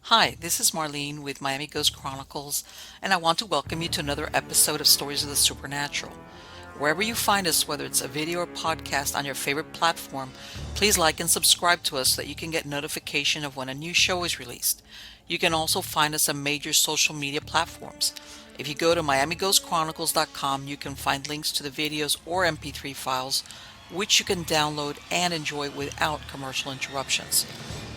Hi, this is Marlene with Miami Ghost Chronicles, and I want to welcome you to another episode of Stories of the Supernatural. Wherever you find us, whether it's a video or podcast on your favorite platform, please like and subscribe to us so that you can get notification of when a new show is released. You can also find us on major social media platforms. If you go to miamighostchronicles.com, you can find links to the videos or MP3 files, which you can download and enjoy without commercial interruptions.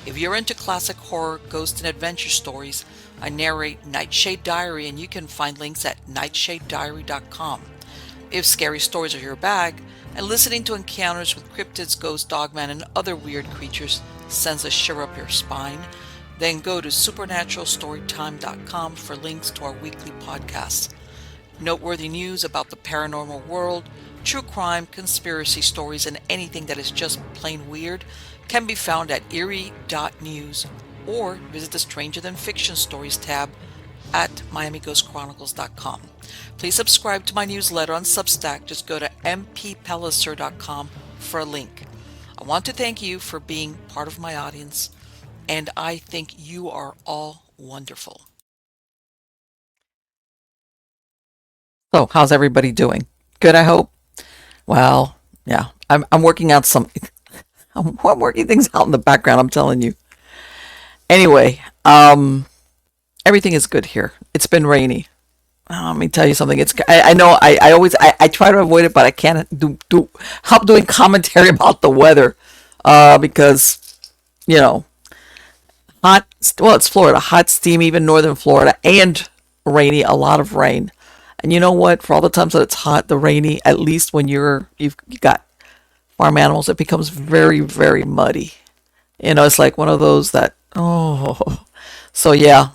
If you're into classic horror, ghost, and adventure stories, I narrate Nightshade Diary, and you can find links at nightshadediary.com. If scary stories are your bag, and listening to encounters with cryptids, ghosts, dogmen, and other weird creatures sends a shiver up your spine, then go to supernaturalstorytime.com for links to our weekly podcasts. Noteworthy news about the paranormal world, true crime, conspiracy stories, and anything that is just plain weird can be found at eerie.news or visit the Stranger Than Fiction Stories tab at miamighostchronicles.com. Please subscribe to my newsletter on Substack. Just go to mppelliser.com for a link. I want to thank you for being part of my audience, and I think you are all wonderful. So, how's everybody doing? Good, I hope. Well, yeah, I'm working out some. I'm working things out in the background. I'm telling you. Anyway, everything is good here. It's been rainy. Let me tell you something. I know I always I try to avoid it, but I can't do help doing commentary about the weather, because you know hot. Well, it's Florida, hot, steam, even northern Florida, and rainy. A lot of rain. And you know what? For all the times that it's hot, the rainy, at least when you got farm animals, it becomes very, very muddy. It's like one of those that, oh. So yeah,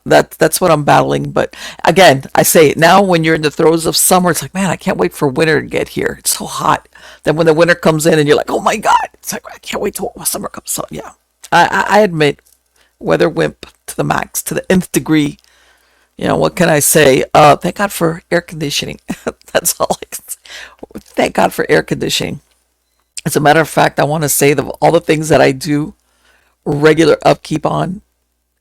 that's what I'm battling. But again, I say it now, when you're in the throes of summer, it's like, man, I can't wait for winter to get here. It's so hot. Then when the winter comes in and you're like, oh my God, it's like, I can't wait till summer comes. So yeah, I admit, weather wimp to the max, to the nth degree. What can I say? Thank God for air conditioning. That's all I can say. Thank God for air conditioning. As a matter of fact, I want to say that all the things that I do regular upkeep on,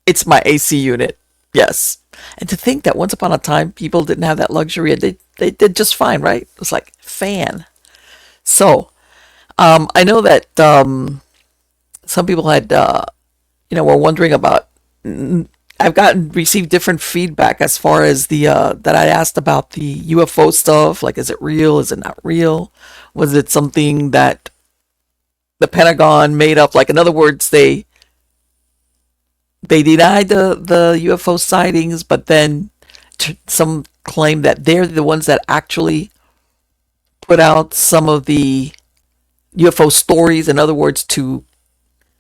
it's my AC unit. Yes. And to think that once upon a time, people didn't have that luxury and they did just fine, right? It's like fan. So, I know that some people were wondering about. I've received different feedback as far as the that I asked about the UFO stuff. Like, is it real? Is it not real? Was it something that the Pentagon made up? Like, in other words, they denied the UFO sightings, but then some claim that they're the ones that actually put out some of the UFO stories. In other words, to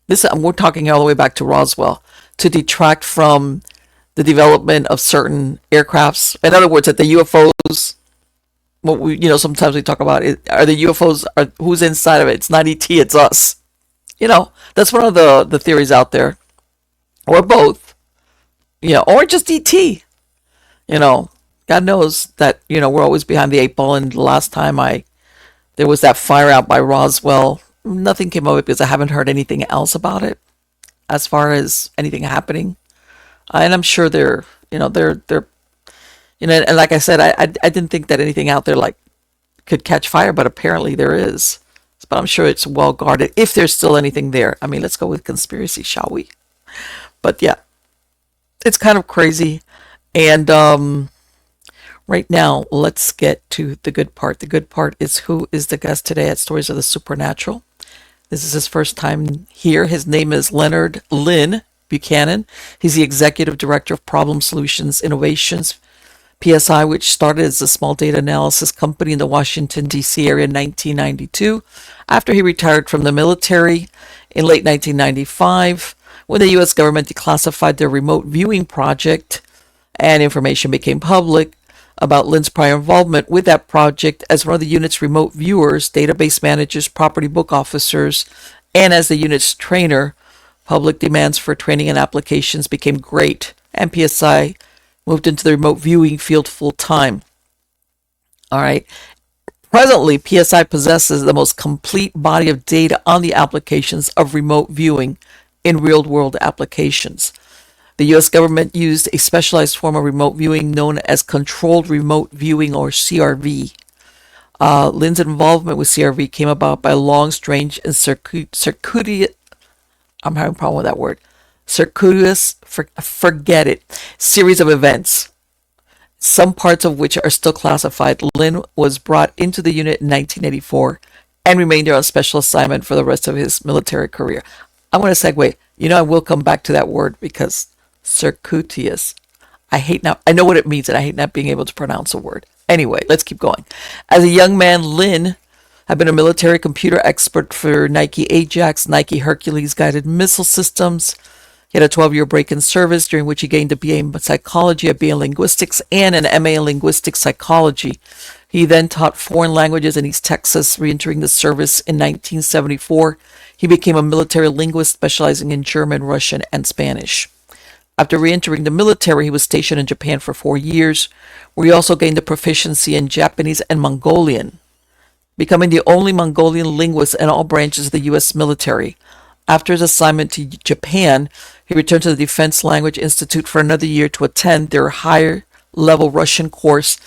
this, we're talking all the way back to Roswell, to detract from the development of certain aircrafts. In other words, that the UFOs, what sometimes we talk about, are the UFOs, are who's inside of it? It's not ET, it's us. That's one of the theories out there, or both. Or just ET. God knows that we're always behind the eight ball. And the last time there was that fire out by Roswell, nothing came of it because I haven't heard anything else about it as far as anything happening. And I'm sure they're and like I said, I didn't think that anything out there like could catch fire, but apparently there is. But I'm sure it's well guarded if there's still anything there. I mean, let's go with conspiracy, shall we? But yeah, it's kind of crazy. And right now, let's get to the good part. The good part is who is the guest today at Stories of the Supernatural. This is his first time here. His name is Leonard Lyn Buchanan. He's the Executive Director of Problem Solutions Innovations, PSI, which started as a small data analysis company in the Washington, D.C. area in 1992, after he retired from the military in late 1995, when the U.S. government declassified their remote viewing project and information became public about Lyn's prior involvement with that project as one of the unit's remote viewers, database managers, property book officers, and as the unit's trainer. Public demands for training and applications became great, and PSI moved into the remote viewing field full time. All right. Presently, PSI possesses the most complete body of data on the applications of remote viewing in real-world applications. The U.S. government used a specialized form of remote viewing known as controlled remote viewing, or CRV. Lyn's involvement with CRV came about by a long, strange, and circuitous, I'm having a problem with that word, circuitous, forget it, series of events, some parts of which are still classified. Lyn was brought into the unit in 1984 and remained there on special assignment for the rest of his military career. I want to segue. I will come back to that word because circuitous. I know what it means, and I hate not being able to pronounce a word. Anyway, let's keep going. As a young man, Lyn had been a military computer expert for Nike Ajax, Nike Hercules guided missile systems. He had a 12-year break in service, during which he gained a BA in psychology, a BA in linguistics, and an MA in linguistic psychology. He then taught foreign languages in East Texas. Re-entering the service in 1974, he became a military linguist specializing in German, Russian, and Spanish. After re-entering the military, he was stationed in Japan for 4 years, where he also gained a proficiency in Japanese and Mongolian, becoming the only Mongolian linguist in all branches of the U.S. military. After his assignment to Japan, he returned to the Defense Language Institute for another year to attend their higher-level Russian course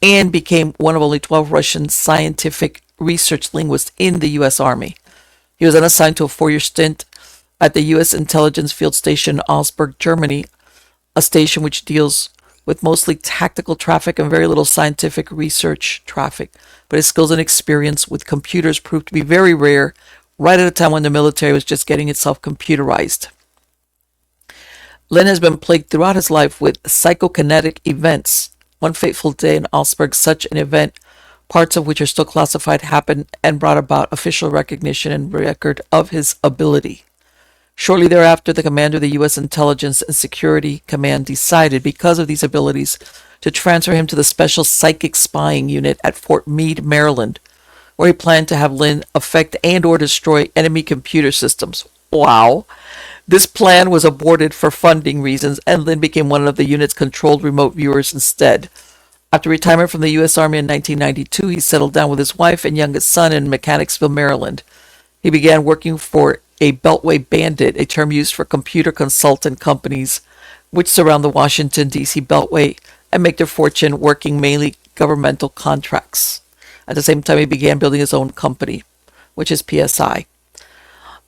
and became one of only 12 Russian Scientific Research Linguists in the U.S. Army. He was then assigned to a 4-year stint at the U.S. Intelligence Field Station in Augsburg, Germany, a station which deals with mostly tactical traffic and very little scientific research traffic. But his skills and experience with computers proved to be very rare, right at a time when the military was just getting itself computerized. Lyn has been plagued throughout his life with psychokinetic events. One fateful day in Augsburg, such an event, parts of which are still classified, happened and brought about official recognition and record of his ability. Shortly thereafter, the commander of the U.S. Intelligence and Security Command decided, because of these abilities, to transfer him to the Special Psychic Spying Unit at Fort Meade, Maryland, where he planned to have Lyn affect and or destroy enemy computer systems. Wow. This plan was aborted for funding reasons, and Lyn became one of the unit's controlled remote viewers instead. After retirement from the U.S. Army in 1992, he settled down with his wife and youngest son in Mechanicsville, Maryland. He began working for a Beltway bandit, a term used for computer consultant companies which surround the Washington, D.C. Beltway and make their fortune working mainly governmental contracts. At the same time, he began building his own company, which is PSI.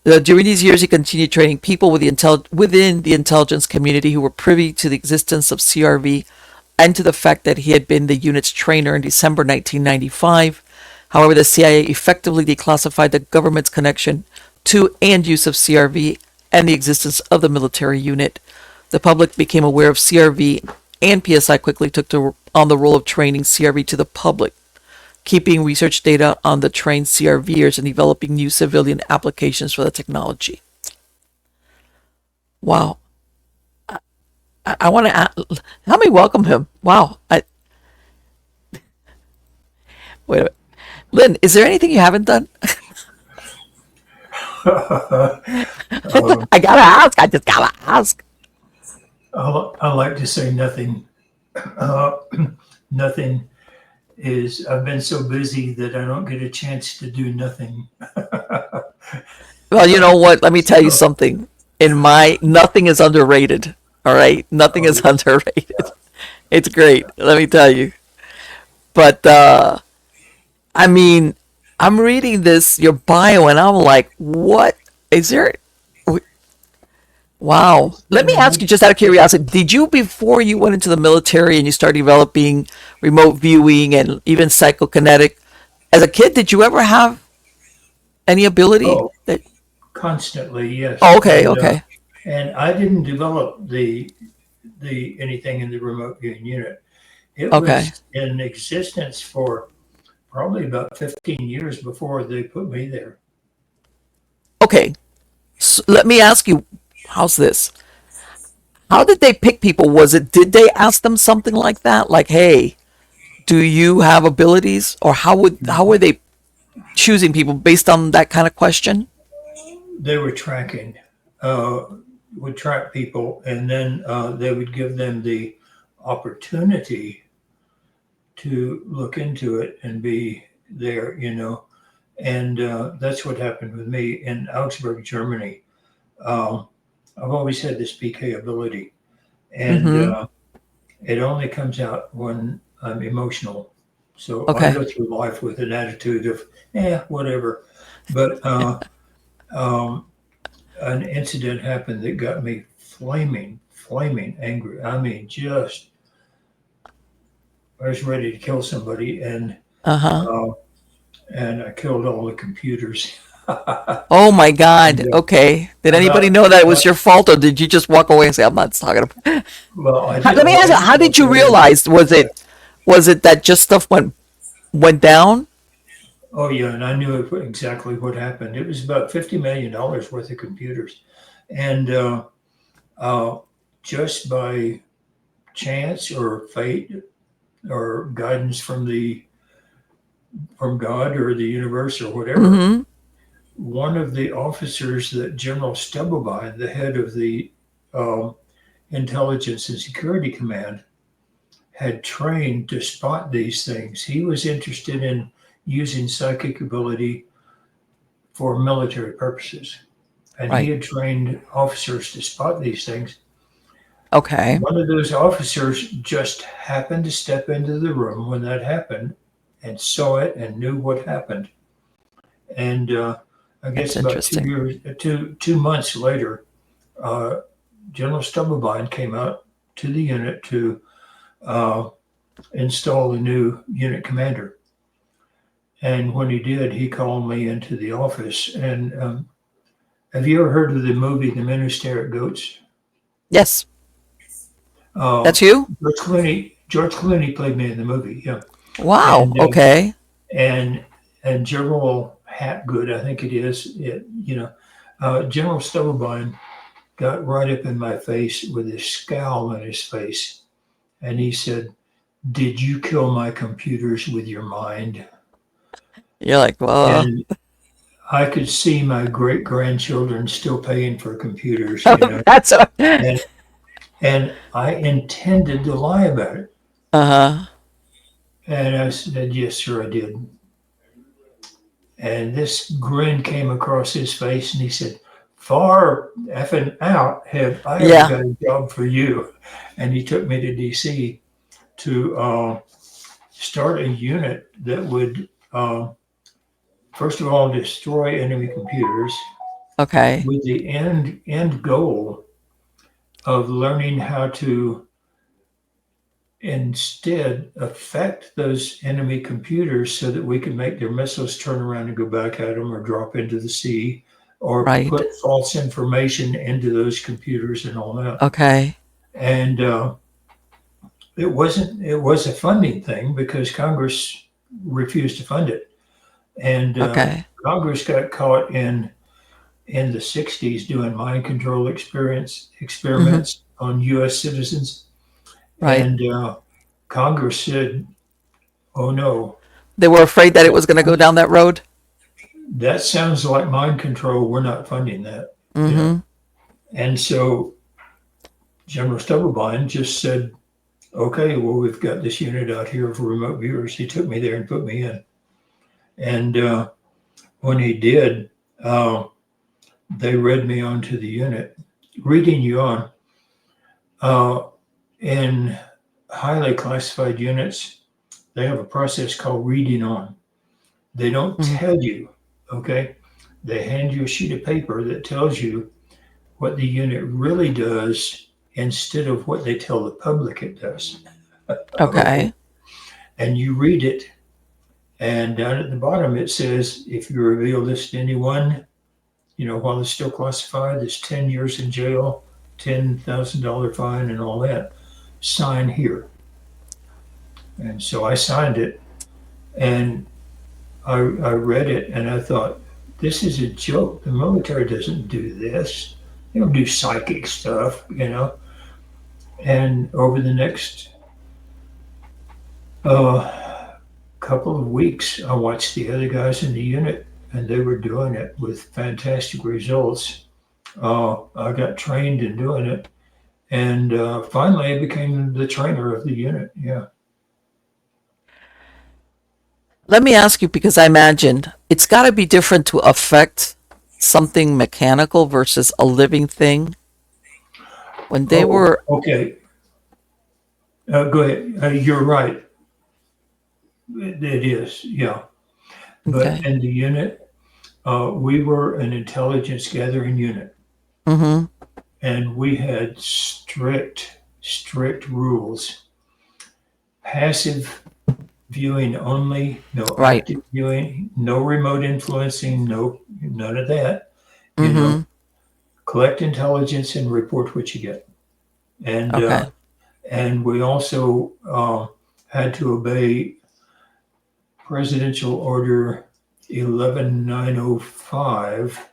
During these years, he continued training people within the intelligence community who were privy to the existence of CRV and to the fact that he had been the unit's trainer in December 1995. However, the CIA effectively declassified the government's connection to and use of CRV and the existence of the military unit. The public became aware of CRV, and PSI quickly took on the role of training CRV to the public, keeping research data on the trained CRVers and developing new civilian applications for the technology. Wow. I want to help me welcome him. Wow. Wait a minute. Lyn, is there anything you haven't done? I gotta ask. I just gotta ask. I like to say nothing. Nothing is. I've been so busy that I don't get a chance to do nothing. Well, you know what? Let me tell you something. Nothing is underrated. All right, nothing is underrated. It's great. Let me tell you. But I mean, I'm reading your bio, and I'm like, what is there? Wow. Let me ask you, just out of curiosity, did you, before you went into the military and you started developing remote viewing and even psychokinetic, as a kid, did you ever have any ability Oh, that? constantly, yes. Oh, okay, okay, And I didn't develop the anything in the remote viewing unit. It okay, was in existence for probably about 15 years before they put me there. okay. So let me ask you, how's this? How did they pick people? Did they ask them something like that? Like, hey, do you have abilities? Or how were they choosing people based on that kind of question? They were tracking, uh, would track people, and then they would give them the opportunity to look into it and be there. And that's what happened with me in Augsburg, Germany. Um, I've always had this PK ability. and Mm-hmm. it only comes out when I'm emotional. So I Okay. go through life with an attitude of, whatever. But um, an incident happened that got me flaming angry. I mean, just I was ready to kill somebody, Uh-huh. uh, and I killed all the computers. Oh my God. And Okay. Did anybody about, know that it was about your fault, or did you just walk away and say, "I'm not talking about"? well, I Let did. me Well, ask I you, didn't how did walk you away. realize? Was it that just stuff went down? Oh yeah, and I knew exactly what happened. It was about $50 million worth of computers, and uh, just by chance or fate or guidance from God or the universe or whatever, Mm-hmm. one of the officers that General Stubbleby, the head of the um, Intelligence and Security Command, had trained to spot these things. He was interested in using psychic ability for military purposes, and he Right. had trained officers to spot these things. Okay. One of those officers just happened to step into the room when that happened and saw it and knew what happened. And I That's guess about interesting. 2 months later, uh, General Stubblebine came out to the unit to uh, install a new unit commander. And when he did, he called me into the office. And have you ever heard of the movie The Men Who Stare at Goats? Yes. Uh, That's you? George Clooney played me in the movie, yeah. Wow. And Okay. and and General Hatgood, I think it is. General Stubblebine got right up in my face with this scowl on his face, and he said, "Did you kill my computers with your mind?" You're like, well, And I could see my great grandchildren still paying for computers. that's what. And and I intended to lie about it. Uh-huh. And I said, "Yes, sir, I did." And this grin came across his face, and he said, "Far effing out, have I ever Yeah. got a job for you?" And he took me to DC to start a unit that would, first of all, destroy enemy computers Okay. with the end goal of learning how to instead affect those enemy computers so that we can make their missiles turn around and go back at them or drop into the sea or Right. put false information into those computers and all that. Okay. And it was a funding thing because Congress refused to fund it. And Okay. Congress got caught in the 60s doing mind control Mm-hmm. experiments on US citizens. Right. And Congress said, "Oh no, They were afraid that it was going to go down that road. that sounds like mind control. We're not funding that." Mm-hmm. And so General Stubblebine just said, "Okay, well, we've got this unit out here for remote viewers." He took me there and put me in. And when he did, uh, they read me onto the unit. Reading you on, uh, in highly classified units, they have a process called reading on. They don't Mm-hmm. tell you, okay? They hand you a sheet of paper that tells you what the unit really does instead of what they tell the public it does. Okay. Okay. And you read it, and down at the bottom it says, if you reveal this to anyone, while it's still classified, there's 10 years in jail, $10,000 fine, and all that. Sign here. And so I signed it, and I read it, and I thought, this is a joke. The military doesn't do this. They don't do psychic stuff. And over the next couple of weeks, I watched the other guys in the unit, and they were doing it with fantastic results. I got trained in doing it, and finally, I became the trainer of the unit. Yeah. Let me ask you, because I imagined it's got to be different to affect something mechanical versus a living thing. When they Oh, were okay. Go ahead. You're right. It is, yeah. But Okay. in the unit, we were an intelligence gathering unit, Mm-hmm. and we had strict rules. Passive viewing only, no Right. active viewing, no remote influencing, no none of that. You know, Mm-hmm. collect intelligence and report what you get. And Okay. we also had to obey Presidential Order 11905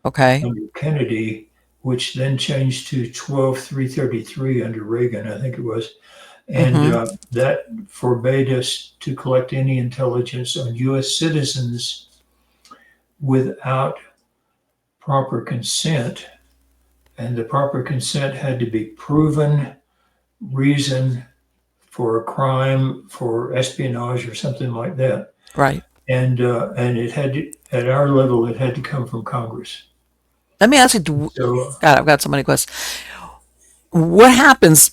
Okay. under Kennedy, which then changed to 12333 under Reagan, I think it was. And Mm-hmm. that forbade us to collect any intelligence on U.S. citizens without proper consent. And the proper consent had to be proven reason for a crime, for espionage, or something like that. Right. And it had to, at our level, it had to come from Congress. Let me ask you. So God, I've got so many questions. What happens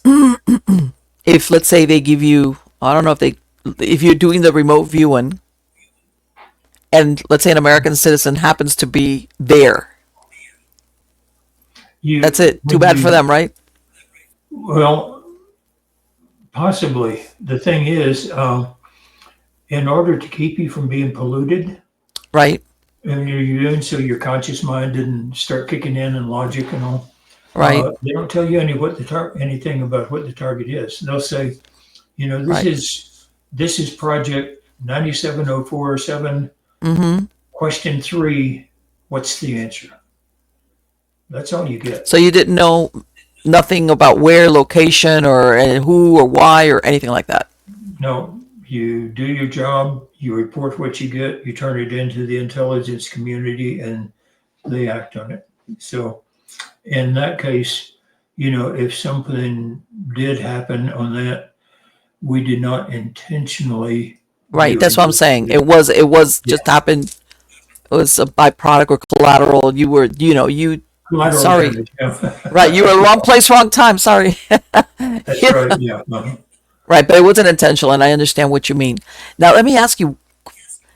if, let's say, they give you? I don't know if you're doing the remote viewing, and let's say an American citizen happens to be there. That's you, it. Too when bad for you, them, right? well, possibly. The thing is, in order to keep you from being polluted, Right. and you're doing so your conscious mind didn't start kicking in and logic and all. Right. They don't tell you anything about what the target is. They'll say, this Right. is project 97047, Mm-hmm. question 3. What's the answer? That's all you get. So you didn't know nothing about where, location, or who, or why, or anything like that. No, you do your job, you report what you get, you turn it into the intelligence community, and they act on it. So in that case, if something did happen on that, we did not intentionally Right. do That's what I'm saying. it. It was Yeah, just happened. It was a byproduct or collateral. You were, you. collateral Sorry. damage. Yeah. Right. You were wrong place, wrong time. Sorry. That's right. Yeah. Uh-huh. Right. But it wasn't intentional, and I understand what you mean. Now, let me ask you.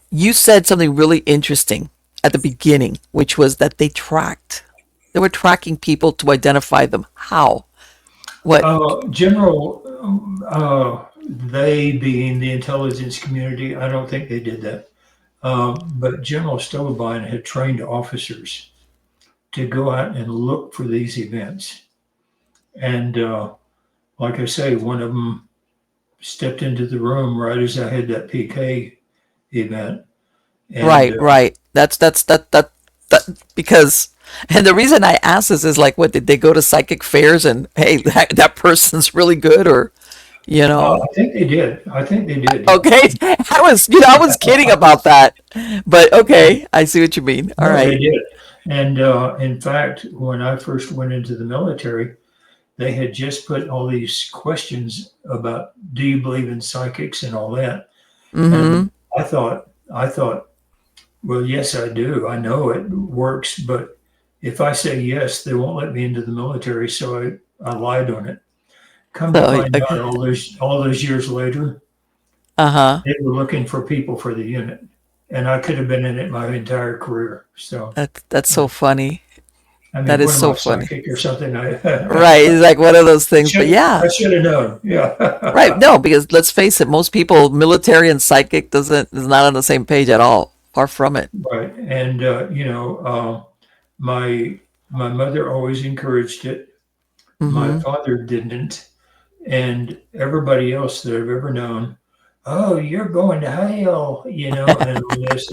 You said something really interesting at the beginning, which was that they were tracking people to identify them. How? What? General, they being the intelligence community, I don't think they did that. But General Stolbein had trained officers to go out and look for these events. And like I say, one of them stepped into the room right as I had that PK event. And Right, right. That because, and the reason I ask this is like, what did they go to psychic fairs and hey, that person's really good, or you know? I think they did. I think they did. Yeah. Okay, I was kidding about that, but okay, I see what you mean. All No, they right. did. And in fact, when I first went into the military, they had just put all these questions about do you believe in psychics and all that. Mm-hmm. And I thought, well, yes, I do. I know it works, but if I say yes, they won't let me into the military. So I lied on it. Come to So find out, okay. all those years later, Uh-huh. they were looking for people for the unit, and I could have been in it my entire career. So, That's so funny. I That mean, is what am so I, funny. psychic or something? I Right. It's like one of those things. But should yeah. I should have known. Right. Yeah, No, because let's face it, most people, military and psychic is not on the same page at all. Far from it. right. And my my mother always encouraged it. My Mm-hmm. father didn't, and everybody else that I've ever known. Oh, you're going to hell, and all this,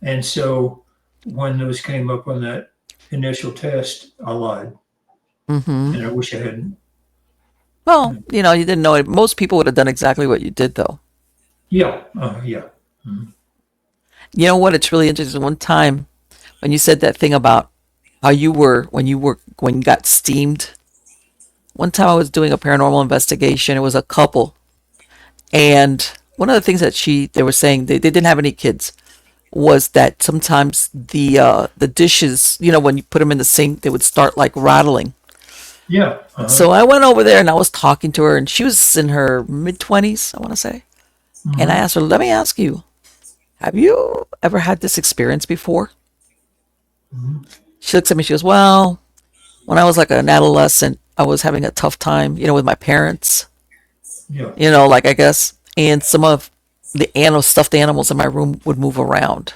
and so when those came up on that initial test, I lied, Mm-hmm. and I wish I hadn't. Well, you didn't know it. Most people would have done exactly what you did, though. Yeah, yeah. You know what? It's really interesting. One time when you said that thing about how when you got steamed. One time I was doing a paranormal investigation. It was a couple, and one of the things that they were saying they didn't have any kids was that sometimes the dishes, when you put them in the sink, they would start like rattling. Yeah. So I went over there and I was talking to her, and she was in her mid-20s, I want to say. And I Hmm. asked her, let me ask you, have you ever had this experience before? Hmm. She looks at me, she goes, well, when I was like an adolescent, I was having a tough time, with my parents, Yeah. like I guess, and some of the stuffed animals in my room would move around.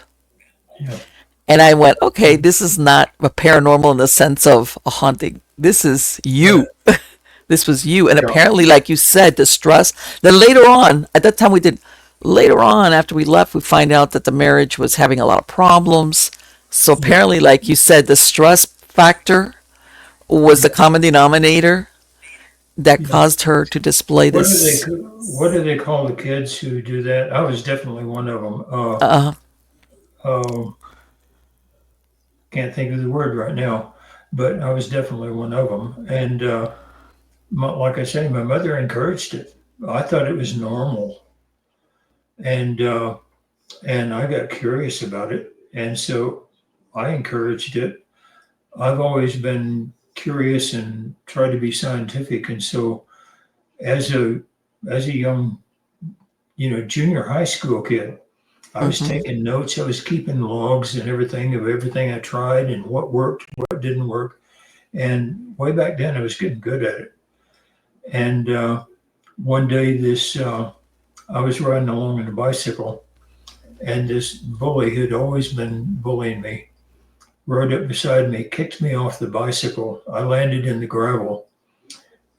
Yeah. And I went, okay, this is not a paranormal in the sense of a haunting. This is Right. you. This was you. And Yeah. apparently, like you said, the stress. Then later on, at that time later on, after we left, we find out that the marriage was having a lot of problems. So Yeah. apparently, like you said, the stress factor was the Yeah. common denominator that Yeah. caused her to display this. What do they call the kids who do that? I was definitely one of them. Uh, Uh, can't think of the word right now, but I was definitely one of them. And like I say, my mother encouraged it. I thought it was normal, and I got curious about it, and so I encouraged it. I've always been curious and tried to be scientific, and so as a young, junior high school kid, I was mhm. taking notes. I was keeping logs and everything of everything I tried and what worked, what didn't work. And way back then, I was getting good at it. And one day, I was riding along on a bicycle, and this bully who'd always been bullying me rode up beside me, kicked me off the bicycle. I landed in the gravel,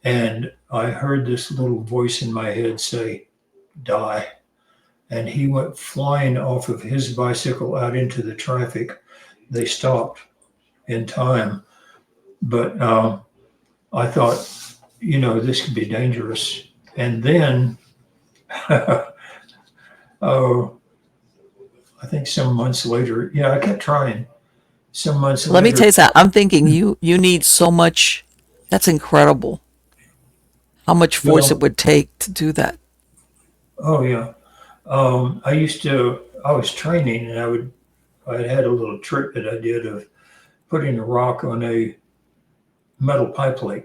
and I heard this little voice in my head say, "Die." And he went flying off of his bicycle out into the traffic. They stopped in time, but I thought, this could be dangerous. And then, oh, I think some months later, yeah, I kept trying. Some months Let me later, tell you something. I'm thinking you need so much. That's incredible. How much force it well, would take to do that. oh yeah, I was training, and I had a little trick that I did of putting a rock on a metal pipe plate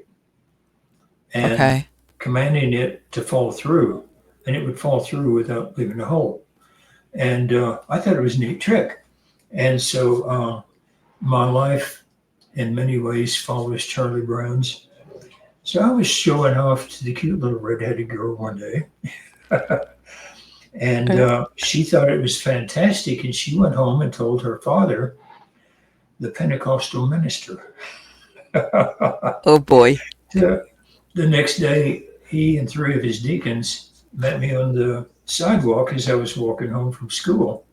and Okay. commanding it to fall through, and it would fall through without leaving a hole. And I thought it was a neat trick. And so my life, in many ways, follows Charlie Brown's. So I was showing off to the cute little redheaded girl one day, and Okay. she thought it was fantastic. And she went home and told her father, the Pentecostal minister. Oh boy. the, the next day, he and three of his deacons met me on the sidewalk as I was walking home from school.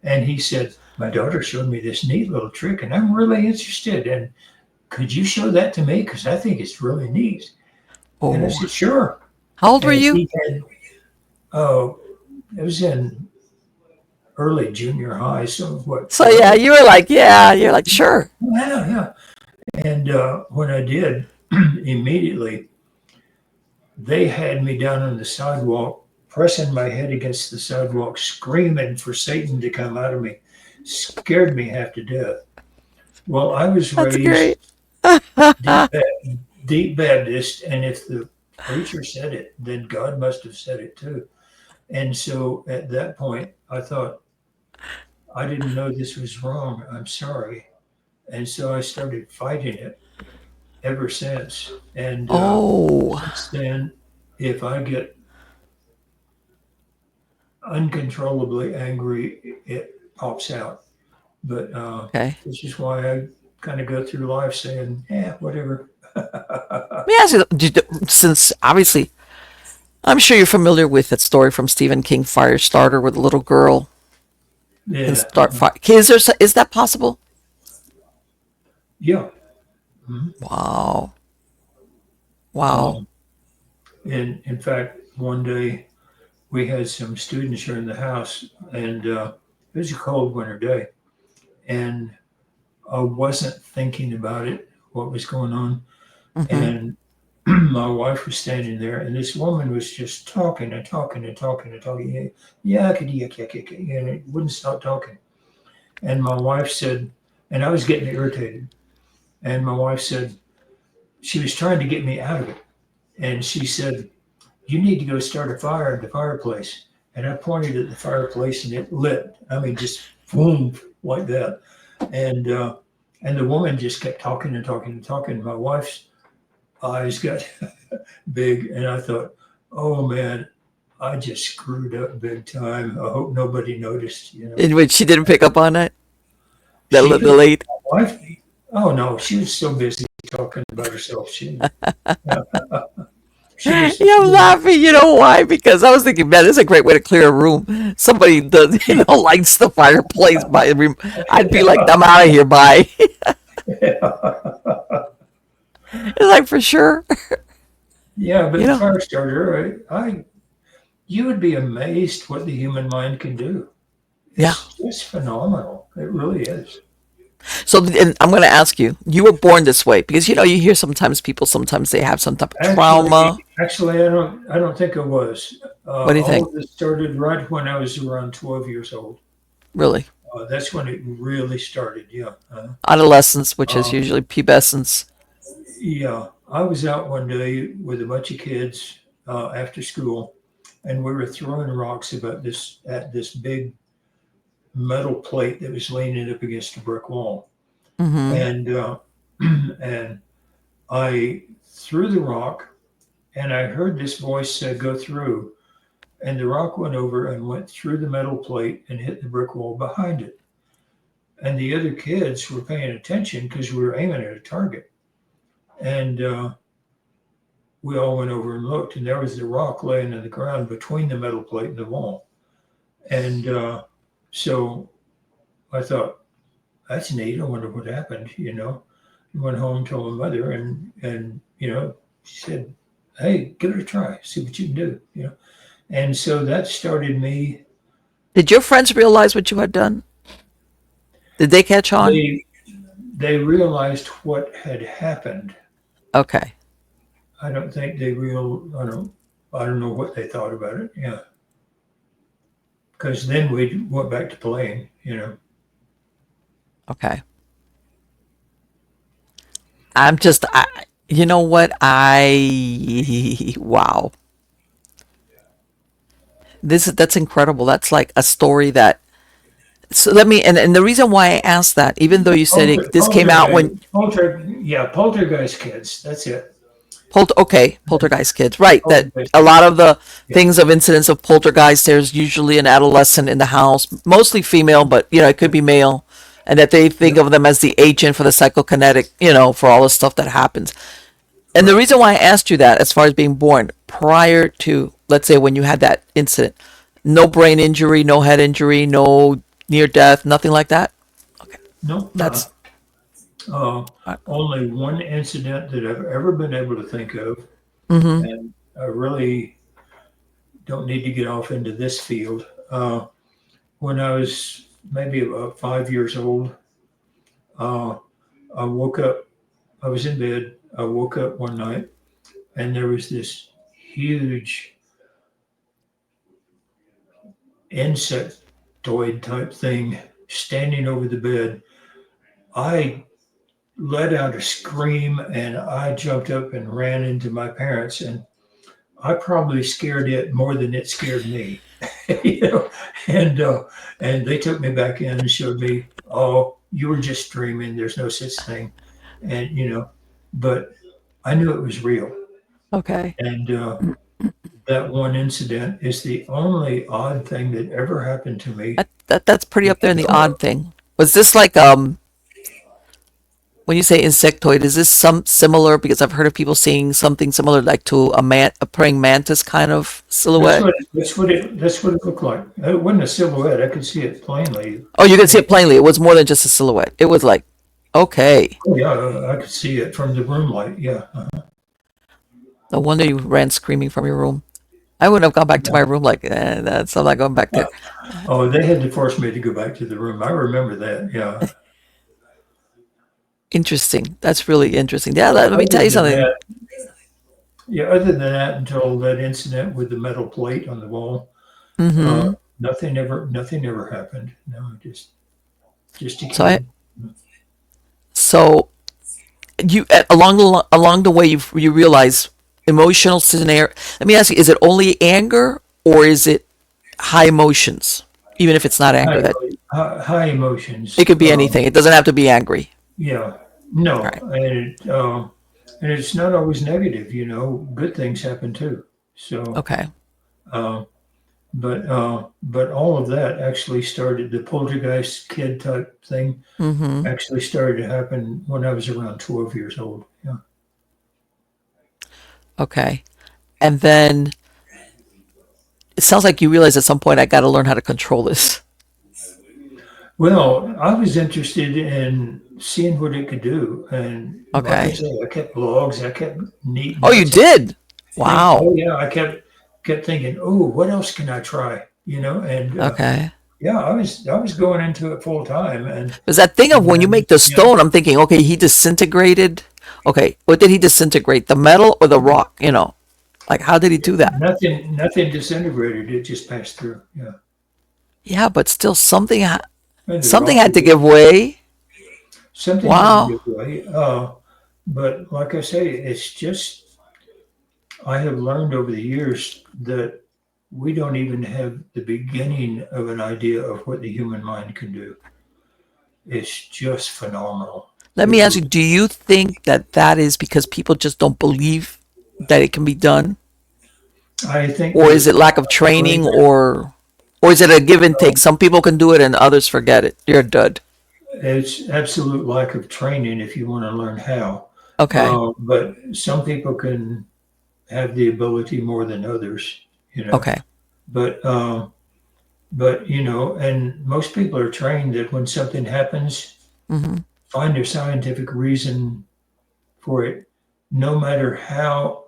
And he said, "My daughter showed me this neat little trick, and I'm really interested. And could you show that to me? Because I think it's really neat." And I Oh, said, "Sure." how old were And you? he had, oh, it was in early junior high, so what, So yeah, 12? you were like, yeah, you're like, sure. Yeah, yeah. And when I did, immediately they had me down on the sidewalk, pressing my head against the sidewalk, screaming for Satan to come out of me. Scared me half to death. Well, I was That's great. raised deep, deep Baptist, and if the preacher said it, then God must have said it too. And so at that point, I thought, I didn't know this was wrong. I'm sorry. And so I started fighting it ever since. And Oh, since then, if I get uncontrollably angry, it pops out. But okay. this is why I kind of go through life saying, "Yeah, whatever." Let me ask you, since obviously, I'm sure you're familiar with that story from Stephen King, Firestarter, where the little girl can Yeah. start fire. Is that possible? Yeah. Mhm. Wow. Wow. Um, and in fact, one day we had some students here in the house, and it was a cold winter day, and I wasn't thinking about it, what was going on, Hmm. and my wife was standing there, and this woman was just talking and talking and talking and talking. Yeah, yuck, yuck, yuck, and it wouldn't stop talking. And my wife said, and I was getting irritated, and my wife said, she was trying to get me out of it. And she said, "You need to go start a fire at the fireplace." And I pointed at the fireplace and it lit. I mean, just boom, like that. And and the woman just kept talking and talking and talking. My wife's eyes got big, and I thought, "Oh man, I just screwed up big time. I hope nobody noticed." You know, In which she didn't pick up on it. she The picked late. my wife. Oh no, she was so busy talking about herself. She was. Yeah, I'm laughing. You know why? Because I was thinking, man, this is a great way to clear a room. Somebody does, lights the fireplace by. I'd be like, I'm out of here. Bye. It's like for sure. Yeah, but You the know. fire starter, you would be amazed what the human mind can do. Yeah. It's just phenomenal. It really is. So, and I'm going to ask you. You were born this way because you hear sometimes people sometimes they have some type of trauma. Actually, I don't think I was. What do you All think? of this started right when I was around 12 years old. Really, That's when it really started. Yeah. adolescence, which is Uh, usually pubescence. yeah. I was out one day with a bunch of kids after school, and we were throwing rocks at this big metal plate that was leaning up against a brick wall. Mm-hmm. And and I threw the rock, and I heard this voice say, "Go through." And the rock went over and went through the metal plate and hit the brick wall behind it. And the other kids were paying attention because we were aiming at a target. And we all went over and looked, and there was the rock laying in the ground between the metal plate and the wall. And so I thought, that's neat. I wonder what happened, you know. I went home, told my mother, and she said, "Hey, give it a try, see what you can do," you know. And so that started me. Did your friends realize what you had done? Did they catch on? They they realized what had happened. Okay. I don't think I don't know what they thought about it. Yeah, because then we went back to playing. You know. Okay. I'm just, you know what? Wow. That's incredible. That's like a story that, so let me, and the reason why I asked that, even though you said this came out when, Poltergeist kids. That's it. okay, poltergeist kids, right? That Poltergeist a lot kids. of the Yeah. things of incidents of poltergeist, there's usually an adolescent in the house, mostly female, but it could be male, and that they think Yep. of them as the agent for the psychokinetic, for all the stuff that happens. And the Right. reason why I asked you that, as far as being born, prior to, let's say, when you had that incident, no brain injury, no head injury, no near death, nothing like that. Okay, No. that's Uh, Only one incident that I've ever been able to think of, mm-hmm, and I really don't need to get off into this field. When I was maybe about 5 years old, uh, I woke up. I was in bed. I woke up one night, and there was this huge insectoid type thing standing over the bed. I let out a scream, and I jumped up and ran into my parents, and I probably scared it more than it scared me. you know, and and they took me back in and showed me, "Oh, you were just dreaming. There's no such thing," and but I knew it was real. okay. And that one incident is the only odd thing that ever happened to me. That's pretty up there in the odd thing. Was this like when you say insectoid, is this some similar? Because I've heard of people seeing something similar, like to a praying mantis kind of silhouette. That's what it looked like. It wasn't a silhouette. I could see it plainly. Oh, you can see it plainly. It was more than just a silhouette. It was like, okay, Oh yeah, I could see it from the room light. Yeah. no wonder you ran screaming from your room. I wouldn't have gone back to my room like, I'm not going back there. Oh, they had to force me to go back to the room. I remember that. Yeah. Interesting. That's really interesting. Yeah, let me Other tell you than something. that, yeah. Other than that, until that incident with the metal plate on the wall, uh, Hmm. nothing ever happened. No, just a So I, kid. so you along the way you realize emotional scenario. Let me ask you: is it only anger, or is it high emotions? Even if it's not anger, high, that high it emotions. could be anything. It doesn't have to be angry. Yeah, All no, right. and it's not always negative. Good things happen too. So, Okay. uh, but all of that actually started. The poltergeist kid type thing Mm-hmm. actually started to happen when I was around 12 years old. Yeah. Okay. And then it sounds like you realize at some point I got to learn how to control this. Well, I was interested in seeing what it could do, and like I Okay. said, I kept logs, I kept neat Oh, you notes. did. Think, Wow. oh yeah, I kept thinking, oh, what else can I try? And Okay. yeah, I was going into it full time, There's that thing of when you and make the yeah, stone, I'm thinking, okay, he disintegrated. Okay, what did he disintegrate? The metal or the rock? Like how did he do that? nothing disintegrated. It just passed through. Yeah, Yeah, but still and the something rock had was to give way. something had to Wow. give way. But like I say, it's just I have learned over the years that we don't even have the beginning of an idea of what the human mind can do. It's just phenomenal. Let It me ask you, really, do you think that that is because people just don't believe that it can be done? I think Or is there's it lack of a training greater, or is it a give and take? um, Some people can do it and others forget it. You're a dud. it's absolute lack of training if you want to learn how. Okay. But some people can have the ability more than others, you know. Okay. But and most people are trained that when something happens, Hmm. find a scientific reason for it, no matter how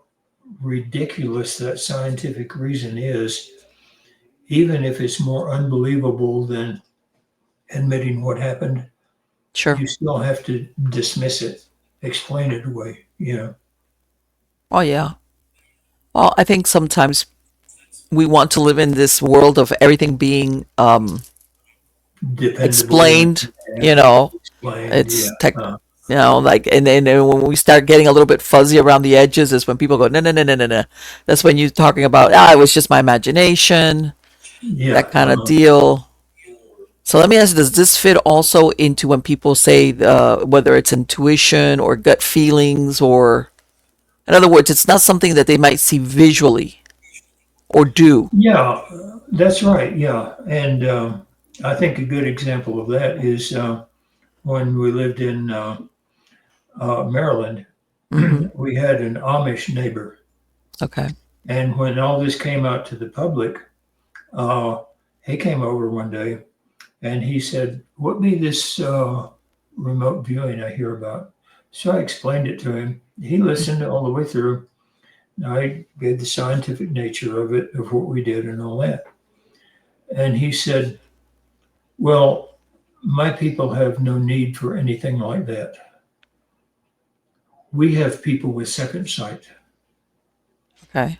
ridiculous that scientific reason is, even if it's more unbelievable than admitting what happened, Sure. you still have to dismiss it, explain it away, Oh yeah. Well, I think sometimes we want to live in this world of everything being dependable and, explained, and you know. explained. It's Yeah. tech, like, and when we start getting a little bit fuzzy around the edges is when people go, no, no, no, no, no, no. That's when you're talking about, it was just my imagination, that Yeah. kind of deal. So let me ask you, does this fit also into when people say, whether it's intuition or gut feelings, or, in other words, it's not something that they might see visually or do? Yeah. That's right. Yeah. And I think a good example of that is when we lived in Maryland, Mm-hmm. we had an Amish neighbor. Okay. And when all this came out to the public, uh, he came over one day and he said, "What be this remote viewing I hear about?" So I explained it to him. He listened all the way through. I gave the scientific nature of it, of what we did, and all that. And he said, "Well, my people have no need for anything like that. We have people with second sight." Okay.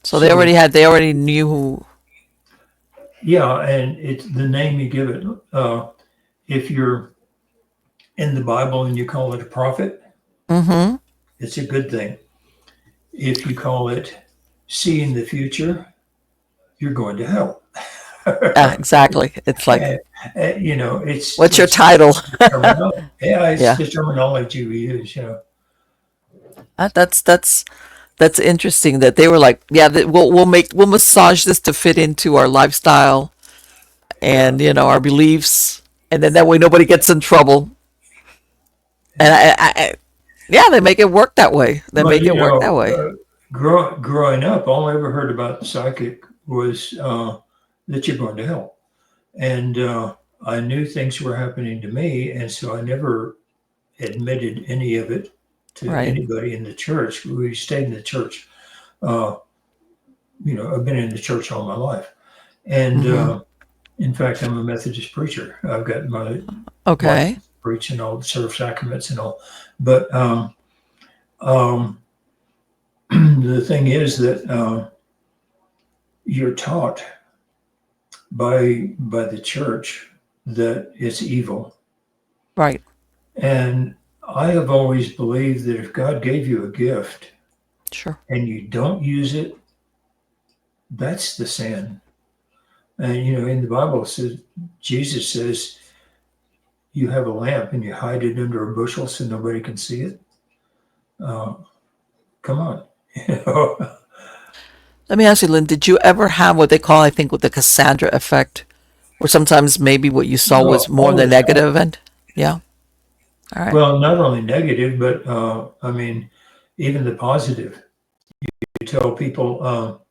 So So, they already knew who. yeah, and it's the name you give it. If you're in the Bible and you call it a prophet, Mm-hmm. it's a good thing. If you call it seeing the future, you're going to hell. Yeah, exactly. It's like, It's what's your it's title? terminology. Yeah, it's Yeah. the terminology we use. That's interesting that they were like, yeah, we'll massage this to fit into our lifestyle Yeah, and our beliefs, and then that way nobody gets in trouble. And yeah. yeah, they make it work that way. They But make it work that way. growing up, all I ever heard about the psychic was that you're going to hell, and I knew things were happening to me, and so I never admitted any of it to Right. anybody in the church. We stayed in the church. Uh, I've been in the church all my life, and Mm-hmm. in fact, I'm a Methodist preacher. I've got my Okay. license to preach and all, serve sacraments and all. But um, the thing is that you're taught by the church that it's evil, Right. and I have always believed that if God gave you a gift Sure. and you don't use it, that's the sin. And in the Bible, Jesus says, you have a lamp and you hide it under a bushel so nobody can see it. Come on. Let me ask you, Lynn, did you ever have what they call, I think, with the Cassandra effect, where sometimes maybe what you saw was more All the the time. negative end? Yeah. All right. Well, not only negative, but even the positive. You tell people,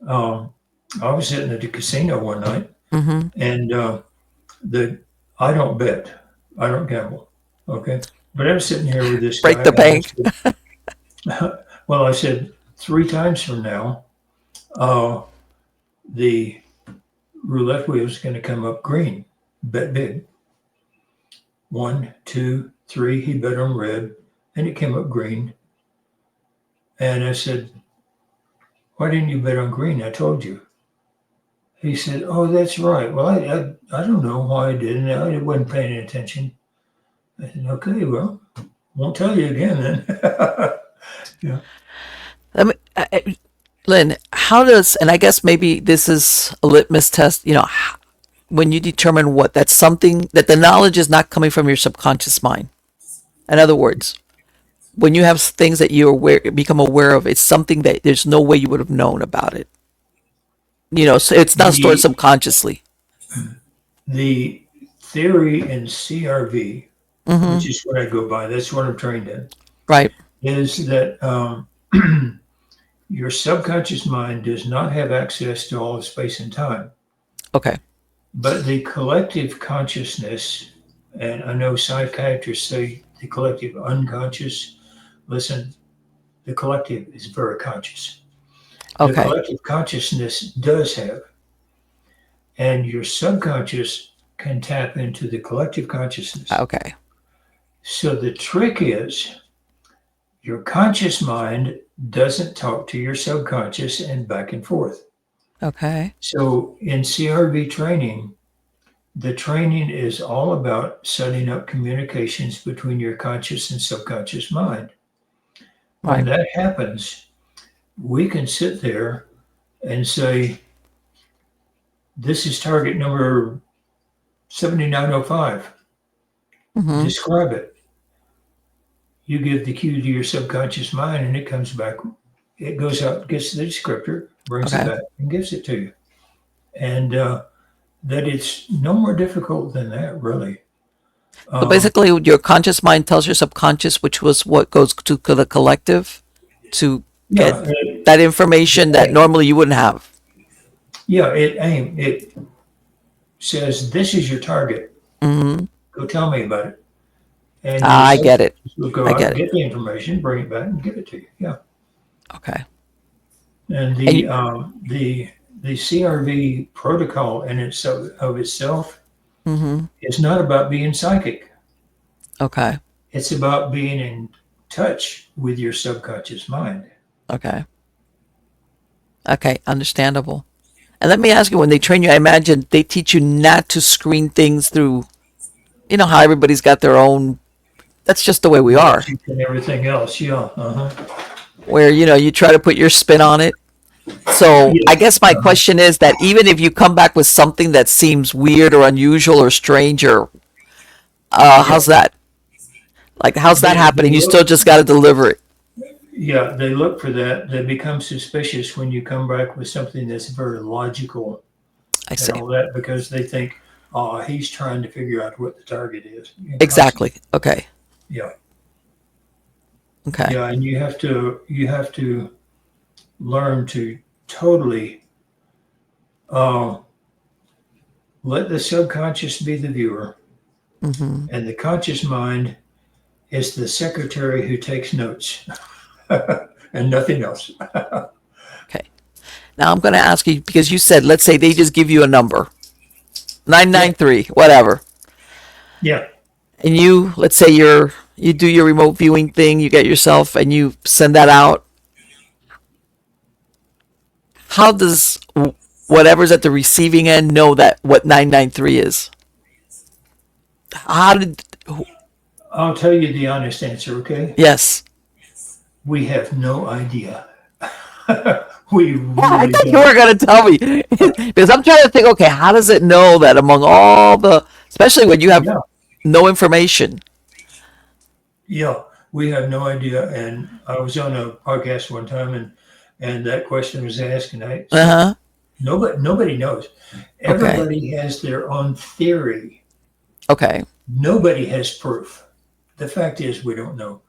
I was sitting at the casino one night, Mm-hmm. and I don't bet, I don't gamble, okay. But I was sitting here with this Break guy, the and I bank. said, well, I said 3 times from now, the roulette wheel is going to come up green. Bet big. 1, 2, 3. He bet on red, and it came up green. And I said, why didn't you bet on green? I told you. He said, oh, that's right. Well, I don't know why I didn't. I wasn't paying attention. I said, okay, well, won't tell you again then. Yeah. Let me, Lynn, how does, and I guess maybe this is a litmus test, when you determine what that's something that the knowledge is not coming from your subconscious mind. In other words, when you have things that you become aware of, it's something that there's no way you would have known about it. So it's not stored The subconsciously. the theory in CRV, Mm-hmm. which is what I go by, that's what I'm trained in, Right. is that your subconscious mind does not have access to all of space and time, Okay. but the collective consciousness, and I know psychiatrists say the collective unconscious. Listen, the collective is very conscious. The Okay. collective consciousness does have, and your subconscious can tap into the collective consciousness. Okay. So the trick is your conscious mind doesn't talk to your subconscious and back and forth. Okay. So in CRV training, the training is all about setting up communications between your conscious and subconscious mind. When Right. that happens, we can sit there and say, this is target number 7905. Mm-hmm. Describe it. You give the cue to your subconscious mind and it comes back. It goes out, gets the descriptor, brings it Okay. back, and gives it to you. And that it's no more difficult than that, really. So Um, basically, your conscious mind tells your subconscious, which was what goes to the collective, to get yeah, that information that normally you wouldn't have. it says, this is your target. Mm-hmm. Go tell me about it. And your I get it. subconscious will go I out get and it. get the information, bring it back, and give it to you. Yeah. Okay. And And you, the CRV protocol in itself mm-hmm. is not about being psychic. Okay. It's about being in touch with your subconscious mind. Okay. Okay. Understandable. And let me ask you, when they train you, I imagine they teach you not to screen things through, how everybody's got their own, that's just the way we are, Logic and everything else. Yeah. Uh-huh. where, you try to put your spin on it. So I Yeah. guess my question is that even if you come back with something that seems weird or unusual or strange or Yeah. how's that? Like, how's that They happening? You look. still just got to deliver it. Yeah, they look for that. They become suspicious when you come back with something that's very logical I and see. all that because they think, oh, he's trying to figure out what the target is. Exactly. Okay. Yeah. Okay. Yeah, and you have to learn to totally uh, let the subconscious be the viewer, Mm-hmm. and the conscious mind is the secretary who takes notes and nothing else. Okay. Now I'm going to ask you, because you said, let's say they just give you a number, Yeah, 993, whatever. yeah. And let's say you do your remote viewing thing, you get yourself and you send that out. How does whatever's at the receiving end know that what 993 is? How did I'll tell you the honest answer, okay? Yes. We have no idea. We Yeah, I really thought you don't. were going to tell me because I'm trying to think. Okay, how does it know that among all the, especially when you have Yeah, no information? yeah, we have no idea. And I was on a podcast one time, and that question was asked, and I Uh said, huh. nobody knows. Okay. Everybody has their own theory. Okay. Nobody has proof. The fact is, we don't know.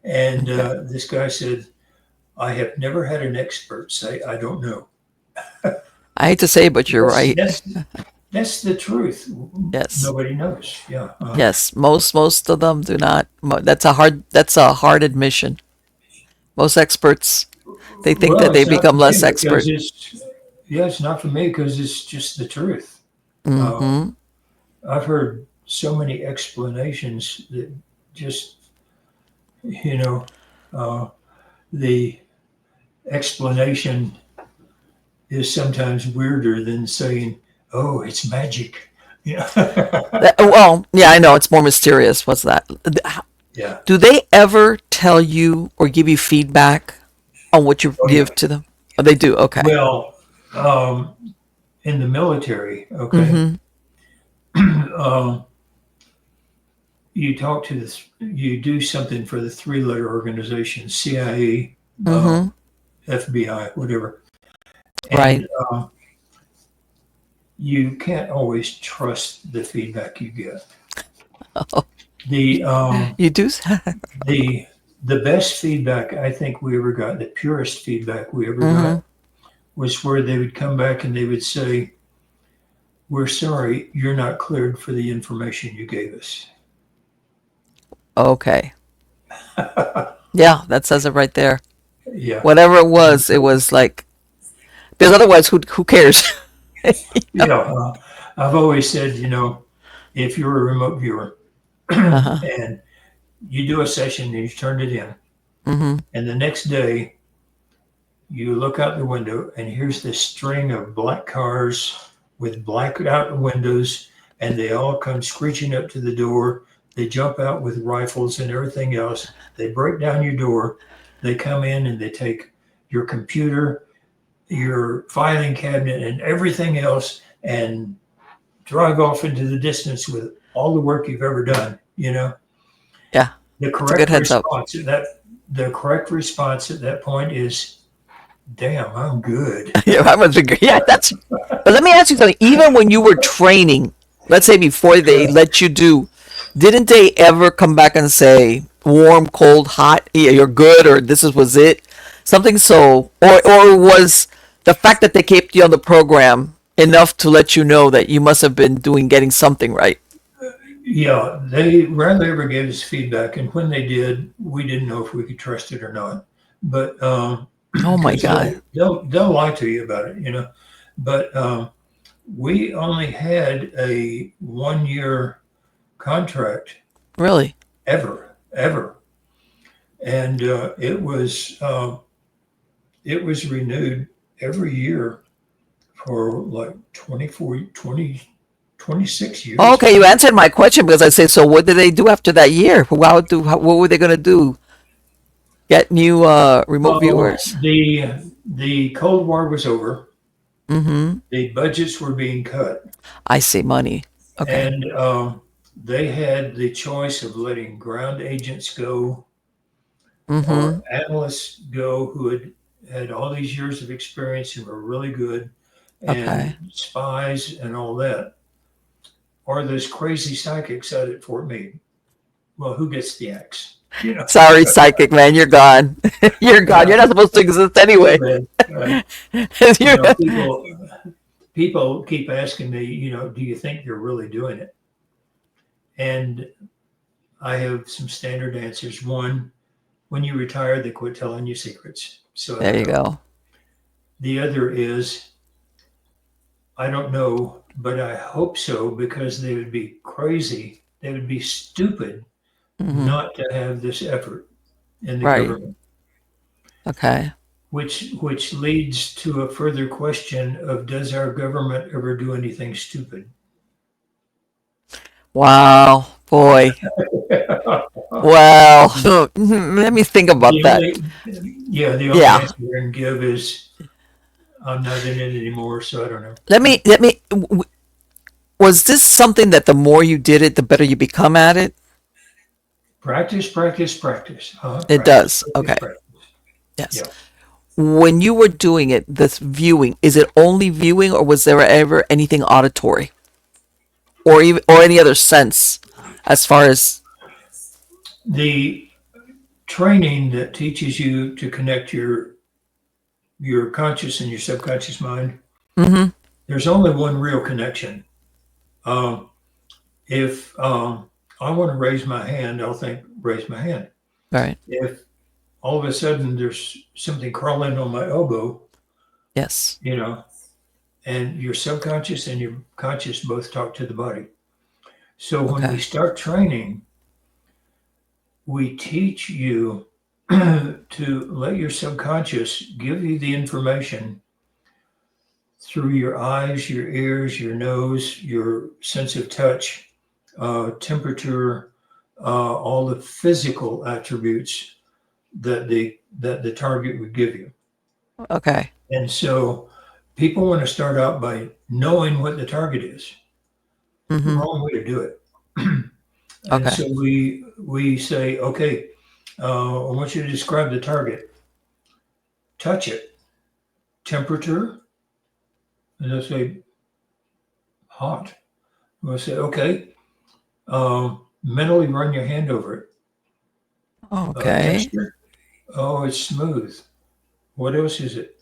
And Okay. this guy said, I have never had an expert say, I don't know. I hate to say it, but you're That's right. that's that's the truth. Yes. Nobody knows. Yeah. Yes. Most of them do not. That's a hard admission. Most experts, they think Well, that they it's not for become me less because expert. it's not for me because it's just the truth. Uh, Mm-hmm. I've heard so many explanations that just, you know, uh, the explanation is sometimes weirder than saying, "Oh, it's magic." Yeah. Well, yeah, I know it's more mysterious. What's that? Yeah. Do they ever tell you or give you feedback on what you Oh, yeah. give to them? Oh, they do. Okay. Well, um, in the military, okay, Mm-hmm. um, you talk to this, you do something for the three-letter organization, CIA, Mm-hmm. FBI, whatever, Right. and you can't always trust the feedback you get. The You do. the the best feedback I think we ever got, the purest feedback we ever got, Mm-hmm. was where they would come back and they would say, "We're sorry, you're not cleared for the information you gave us." Okay. Yeah, that says it right there. Yeah, Whatever it was like because otherwise, who cares? yeah. I've always said, if you're a remote viewer Uh-huh. and you do a session and you turn it in, Mm-hmm. and the next day you look out the window and here's this string of black cars with blacked out windows, and they all come screeching up to the door. They jump out with rifles and everything else. They break down your door. They come in and they take your computer, your filing cabinet, and everything else, and drive off into the distance with all the work you've ever done. Yeah, The that's a good correct heads up. response at that point is, "Damn, I'm good." Yeah, I must agree. Yeah, that's. But let me ask you something. Even when you were training, let's say before they Yeah. let you do, didn't they ever come back and say warm, cold, hot? Yeah, you're good, or was it? Something so, or was the fact that they kept you on the program enough to let you know that you must have been getting something right? Yeah, they rarely ever gave us feedback, and when they did, we didn't know if we could trust it or not. But Oh my because God! they'll lie to you about it. But we only had a 1 year contract Really? ever, and it was renewed every year for like 26 Oh, years. okay, you answered my question because I say, so what did they do after that year? What were they gonna do? Get new remote Oh, viewers? the Cold War was over. Mm-hmm. The budgets were being cut, I see money. Okay. and they had the choice of letting ground agents go or Mm-hmm. analysts go who had all these years of experience and were really good, and Okay. spies and all that, or those crazy psychics out at Fort Meade. Well, who gets the axe? Sorry, psychic man, you're gone. You're gone. Yeah, You're not supposed to exist too anyway. bad. You're- People keep asking me, do you think they're really doing it? And I have some standard answers. One, when you retire, they quit telling you secrets. So I there don't you know. go. The other is, I don't know, but I hope so because they would be crazy. They would be stupid Mm-hmm. not to have this effort in the Right. government, Okay. which leads to a further question of, does our government ever do anything stupid? Wow, boy. Well, let me think about The that. only, yeah, the only Yeah. answer I can give is I'm not in it anymore, so I don't know. Was this something that the more you did it, the better you become at it? Practice, practice, practice. It Practice, does. practice, Okay. practice. Yes. Yeah. When you were doing it, this viewing, is it only viewing or was there ever anything auditory or even or any other sense as far as The training that teaches you to connect your conscious and your subconscious mind, mm-hmm. there's only one real connection. Um, if I want to raise my hand, I'll think raise my hand. Right. If all of a sudden there's something crawling on my elbow, Yes. you know, and your subconscious and your conscious both talk to the body. So when we Okay. start training, we teach you to let your subconscious give you the information through your eyes, your ears, your nose, your sense of touch, temperature, all the physical attributes that the target would give you. Okay. And so people want to start out by knowing what the target is. Mm-hmm. Wrong way to do it. And Okay. so we say, okay, I want you to describe the target. Touch it. Temperature, and they'll say hot. We'll say, okay, mentally run your hand over it. Okay. Texture, oh, it's smooth. What else is it?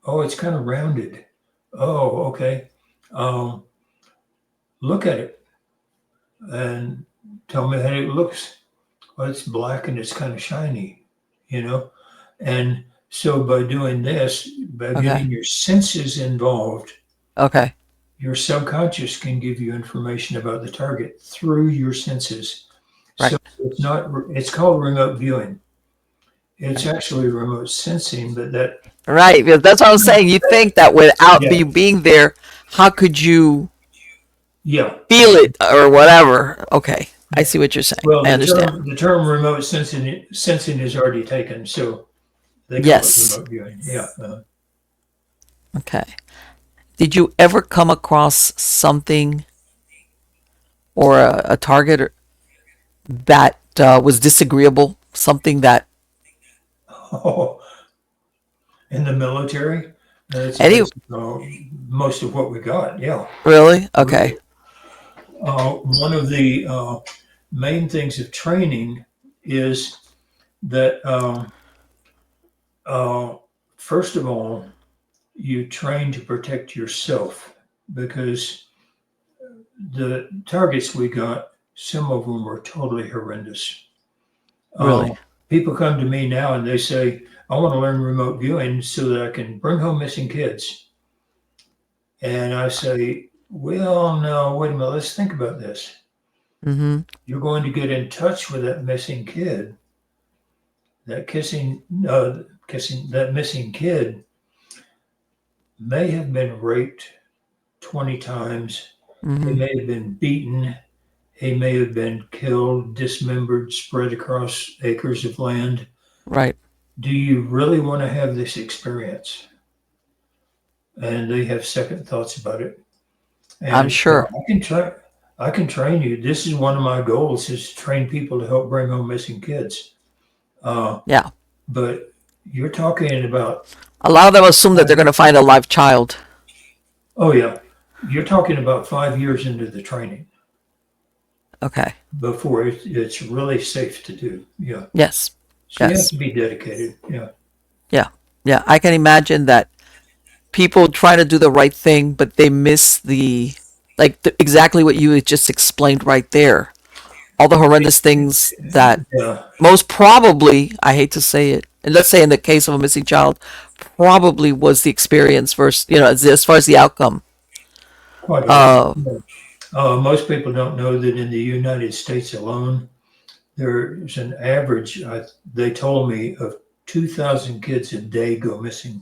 Oh, it's kind of rounded. Oh, okay. Um, look at it and tell me how it looks. Well, it's black and it's kind of shiny, you know? And so by doing this, by Okay. getting your senses involved, Okay. your subconscious can give you information about the target through your senses. Right. So it's called remote viewing. It's Right. actually remote sensing, but Right. Because that's what I'm saying. You think that without yeah, you being there, how could you yeah, feel it or whatever? Okay. I yeah. see what you're saying. Well, I the understand. term the term remote sensing is already taken, so they call it Yes. remote viewing. Yeah. Okay. Did you ever come across something or a target that was disagreeable? Something that Oh, in the military, that's any basically most of what we got. Yeah, really? Okay. really. One of the main things of training is that uh, first of all, you train to protect yourself because the targets we got, some of them were totally horrendous. Uh, Really? People come to me now and they say, I want to learn remote viewing so that I can bring home missing kids. And I say, well, no, wait a minute, let's think about this. Mm-hmm. You're going to get in touch with that missing kid. That missing kid may have been raped 20 times. He Mm-hmm. may have been beaten. He may have been killed, dismembered, spread across acres of land. Right. Do you really want to have this experience? And they have second thoughts about it. I'm And sure. I can train you. This is one of my goals is to train people to help bring home missing kids. Uh, Yeah. but you're talking about, A lot of them assume that they're going to find a live child. oh yeah, you're talking about 5 years into the training Okay. before it's really safe to do. Yeah. Yes. So you have Yes. to be dedicated. Yeah. Yeah. Yeah. I can imagine that people try to do the right thing, but they miss exactly what you had just explained right there. All the horrendous things that Yeah. most probably, I hate to say it, and let's say in the case of a missing child, probably was the experience versus, as far as the outcome. Quite often. Uh, Yeah. Most people don't know that in the United States alone, there's an average, they told me, of 2,000 kids a day go missing.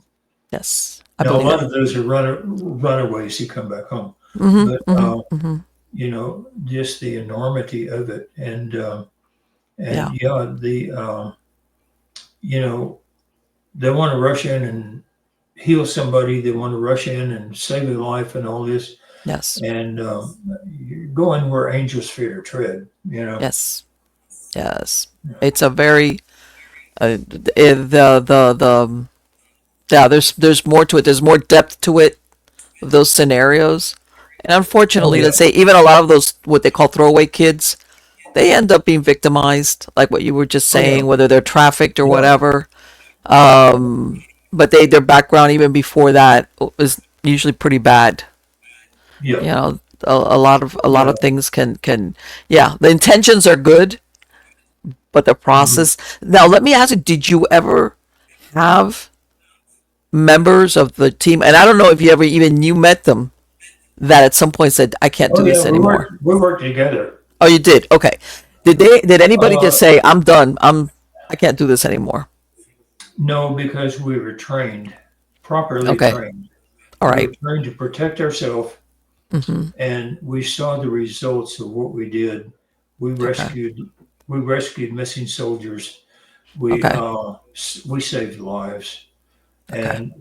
yes, I Now, a believe lot that. of those are runaways who come back home, Mm-hmm. but Mm-hmm. Mm-hmm. just the enormity of it. And And Yeah. yeah, you know, they want to rush in and heal somebody. They want to rush in and save a life and all this. Yes. And you're going where angels fear to tread, you know. Yes. Yes. It's a very the yeah. There's more to it. There's more depth to it. Those scenarios, and Oh, unfortunately, yeah. let's say even a lot of those what they call throwaway kids, they end up being victimized, like what you were just Oh, yeah. saying, whether they're trafficked or Yeah. whatever. But their background even before that was usually pretty bad. Yeah. You know, a lot of Yeah. things can yeah, the intentions are good, but the Mhm. process. Now, let me ask you, did you ever have members of the team, and I don't know if you ever even you met them, that at some point said, I can't Oh, do yeah. this anymore? We worked together. Oh, you did? Okay. Did anybody just Uh, say, I'm done, I can't do this anymore? no, because we were trained, properly Okay. trained. All We were right. trained to protect ourselves, Mm-hmm. and we saw the results of what we did. We Okay. rescued we rescued missing soldiers. We Okay. we saved lives. Okay. And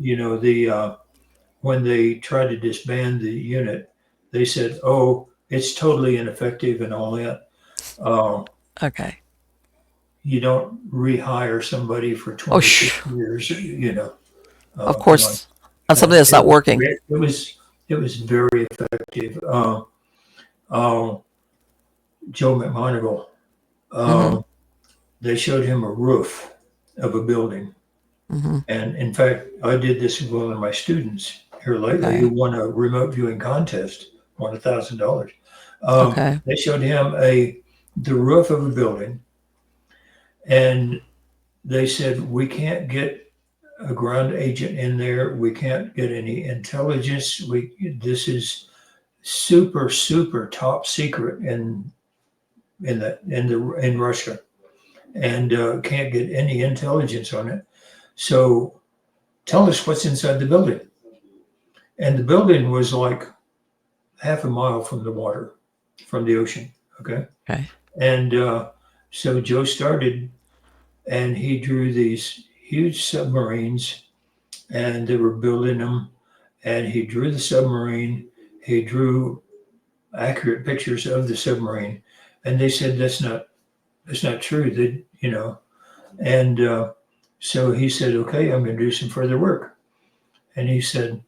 when they tried to disband the unit, they said, "Oh, it's totally ineffective and all that." Uh, Okay. you don't rehire somebody for Oh, 26 years, of come on. course. On something that's not working. It was very effective. Uh, Joe McMoneagle, Mm-hmm. uh, they showed him a roof of a building. Mm-hmm. And in fact, I did this with one of my students here lately who Okay. won a remote viewing contest, won $1,000. Okay. They showed him the roof of a building, and they said, "We can't get a ground agent in there. We can't get any intelligence. This is super super top secret in Russia, and can't get any intelligence on it. So tell us what's inside the building." And the building was like half a mile from the water, from the ocean. Okay. Okay. And so Joe started and he drew these huge submarines and they were building them. And he drew the submarine. He drew accurate pictures of the submarine. And they said, that's not true. And so he said, okay, I'm going to do some further work. And he said,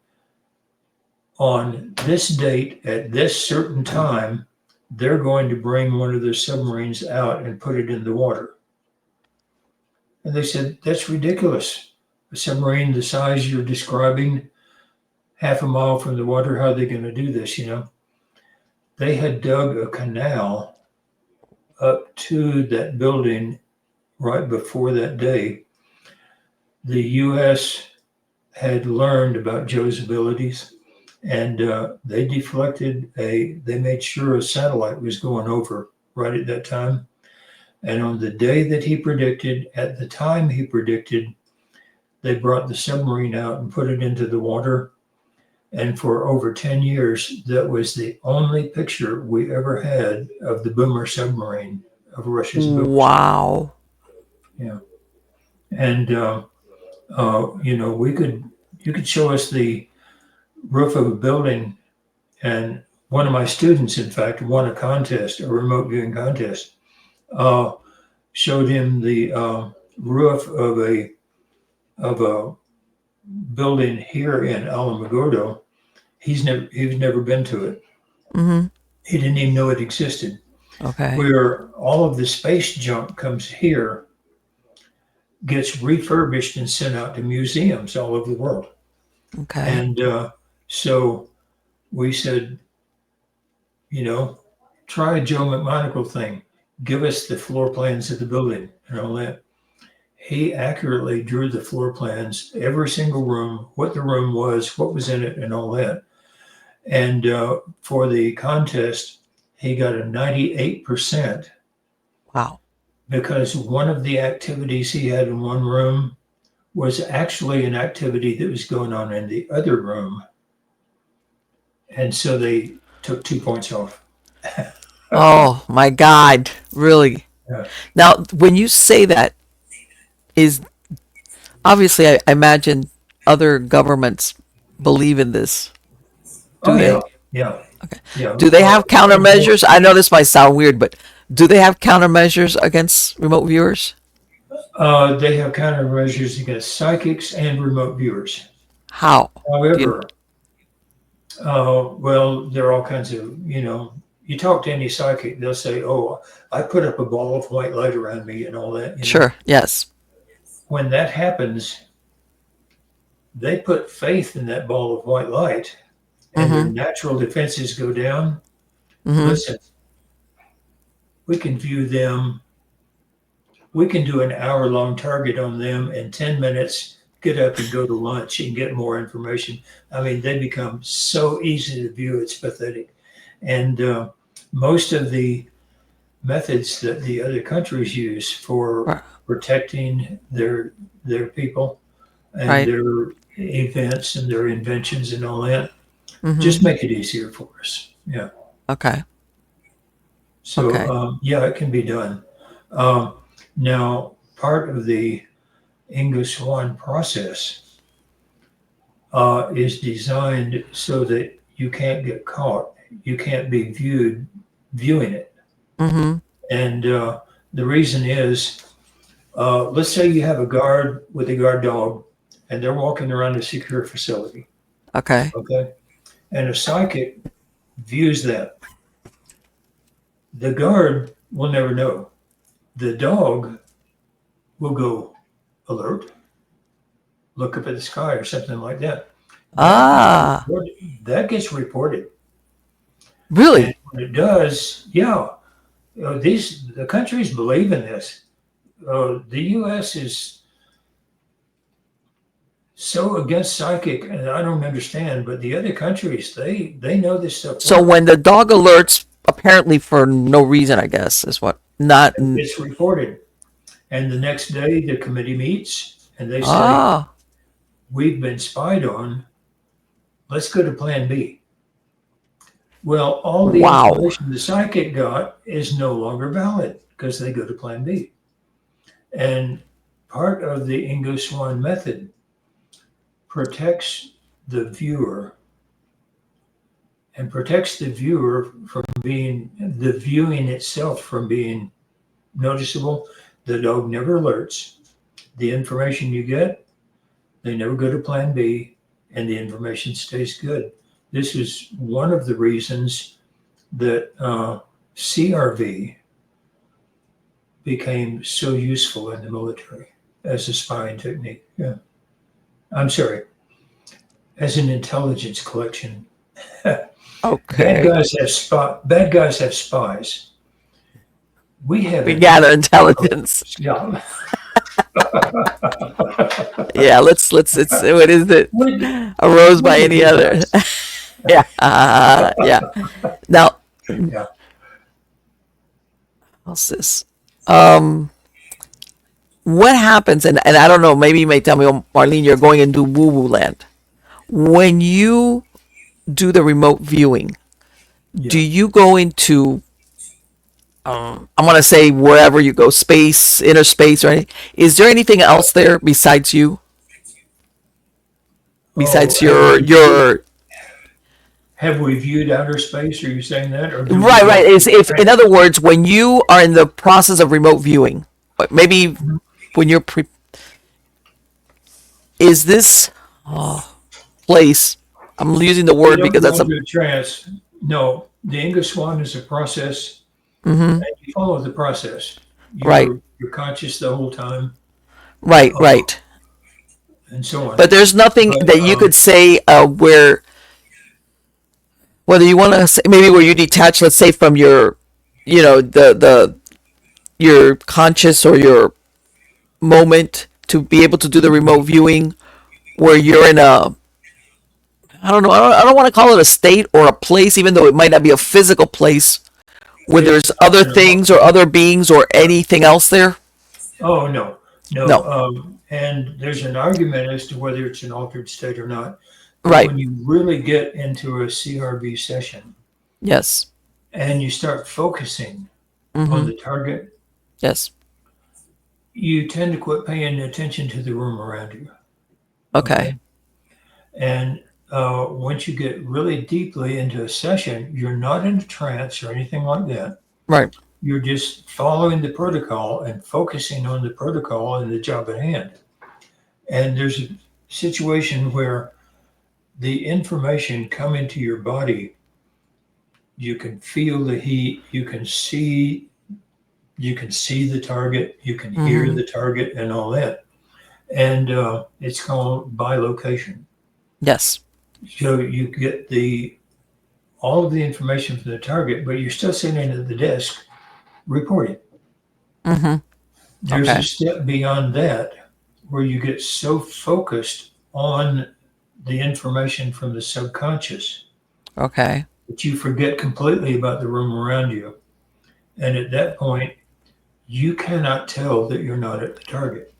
on this date at this certain time, they're going to bring one of their submarines out and put it in the water. And they said, that's ridiculous. A submarine the size you're describing, half a mile from the water, how are they going to do this? They had dug a canal up to that building right before that day. The U.S. had learned about Joe's abilities, and they made sure a satellite was going over right at that time. And on the day that he predicted, at the time he predicted, they brought the submarine out and put it into the water. And for over 10 years, that was the only picture we ever had of the boomer submarine, of Russia's boomer submarine. Wow. Yeah. And, you could show us the roof of a building. And one of my students, in fact, won a contest, a remote viewing contest. Uh, Showed him the roof of a building here in Alamogordo. He's never been to it. Mm-hmm. He didn't even know it existed. Okay. Where all of the space junk comes here, gets refurbished and sent out to museums all over the world. Okay. And so we said, you know, try a Joe McMonagle thing. Give us the floor plans of the building and all that. He accurately drew the floor plans, every single room, what the room was, what was in it, and all that. And for the contest, he got a 98% Wow. because one of the activities he had in one room was actually an activity that was going on in the other room. And so they took 2 points off. Oh my God. Really? Yeah. Now, when you say that, is obviously I imagine other governments believe in this. Oh Do yeah, they? yeah, yeah. Do they have countermeasures? I know this might sound weird, but do they have countermeasures against remote viewers? They have countermeasures against psychics and remote viewers. How? Do you, However, well, there are all kinds of, you talk to any psychic, they'll say, "Oh, I put up a ball of white light around me and all that." sure. Yes. When that happens, they put faith in that ball of white light, and their Mm-hmm. natural defenses go down. Mm-hmm. Listen, we can view them. We can do an hour-long target on them in 10 minutes. Get up and go to lunch and get more information. I mean, they become so easy to view. It's pathetic. And most of the methods that the other countries use for protecting their people and Right. their events and their inventions and all that Mm-hmm. just make it easier for us. Yeah. Okay. So Okay. yeah, it can be done. Um, Now, part of the English one process is designed so that you can't get caught. You can't be viewing it. Mm-hmm. And the reason is, let's say you have a guard with a guard dog, and they're walking around a secure facility. Okay. Okay, and a psychic views that. The guard will never know. The dog will go alert, look up at the sky or something like that. That gets Ah, reported. That gets reported. And really? when it does, yeah, the countries believe in this. The U.S. is so against psychic, and I don't understand. But the other countries, they know this stuff So works. when the dog alerts, apparently for no reason, I guess, is what not. It's reported, and the next day the committee meets and they say, Ah, "We've been spied on. Let's go to Plan B." Well, all the wow. information the psychic got is no longer valid because they go to Plan B. And part of the English one method protects the viewer and protects the viewer from being the viewing itself from being noticeable. The dog never alerts. The information you get, they never go to Plan B, and the information stays good. This is one of the reasons that CRV became so useful in the military as a spying technique. Yeah, I'm sorry, as an intelligence collection. Bad Okay. guys have Bad guys have spies. We have We gather intelligence intelligence. collectors. Yeah. Yeah. Let's. It's what is it? We're, Arose we're by the any good other. guys. Yeah. Yeah. Now, Yeah. what's this? Um, what happens? And I don't know. Maybe you may tell me, oh, Marlene, you're going into woo woo land when you do the remote viewing. Do Yeah. you go into I'm gonna say wherever you go, space, inner space, or anything. Is there anything else there besides you? Oh, Besides your have we viewed outer space? Are you saying that, or do we right, right. go? Is if in other words, when you are in the process of remote viewing, but maybe when you're is this place? I'm using the We word don't because go that's a into a trance. No, the English one is a process, hmm and you follow the process. right, You're conscious the whole time, right, uh, right. and so on. But there's nothing But that you could say where whether you want to say maybe where you detach, let's say from your, the your conscious or your moment to be able to do the remote viewing where you're in a I don't know I don't want to call it a state or a place even though it might not be a physical place where there's it's other optional. things or other beings or Yeah. anything else there. Oh no, no. No. And there's an argument as to whether it's an altered state or not. But Right. when you really get into a CRB session Yes. and you start focusing on Mm-hmm. the target, Yes. you tend to quit paying attention to the room around you. Okay. Okay. And once you get really deeply into a session, you're not in a trance or anything like that. Right. You're just following the protocol and focusing on the protocol and the job at hand. And there's a situation where the information coming to your body, you can feel the heat, you can see the target, you can hear Mm-hmm. the target and all that. And it's called bilocation. Yes. So you get the all of the information from the target, but you're still sitting at the desk reporting. Mm-hmm. There's a Okay. step beyond that where you get so focused on the information from the subconscious Okay. that you forget completely about the room around you. And at that point, you cannot tell that you're not at the target.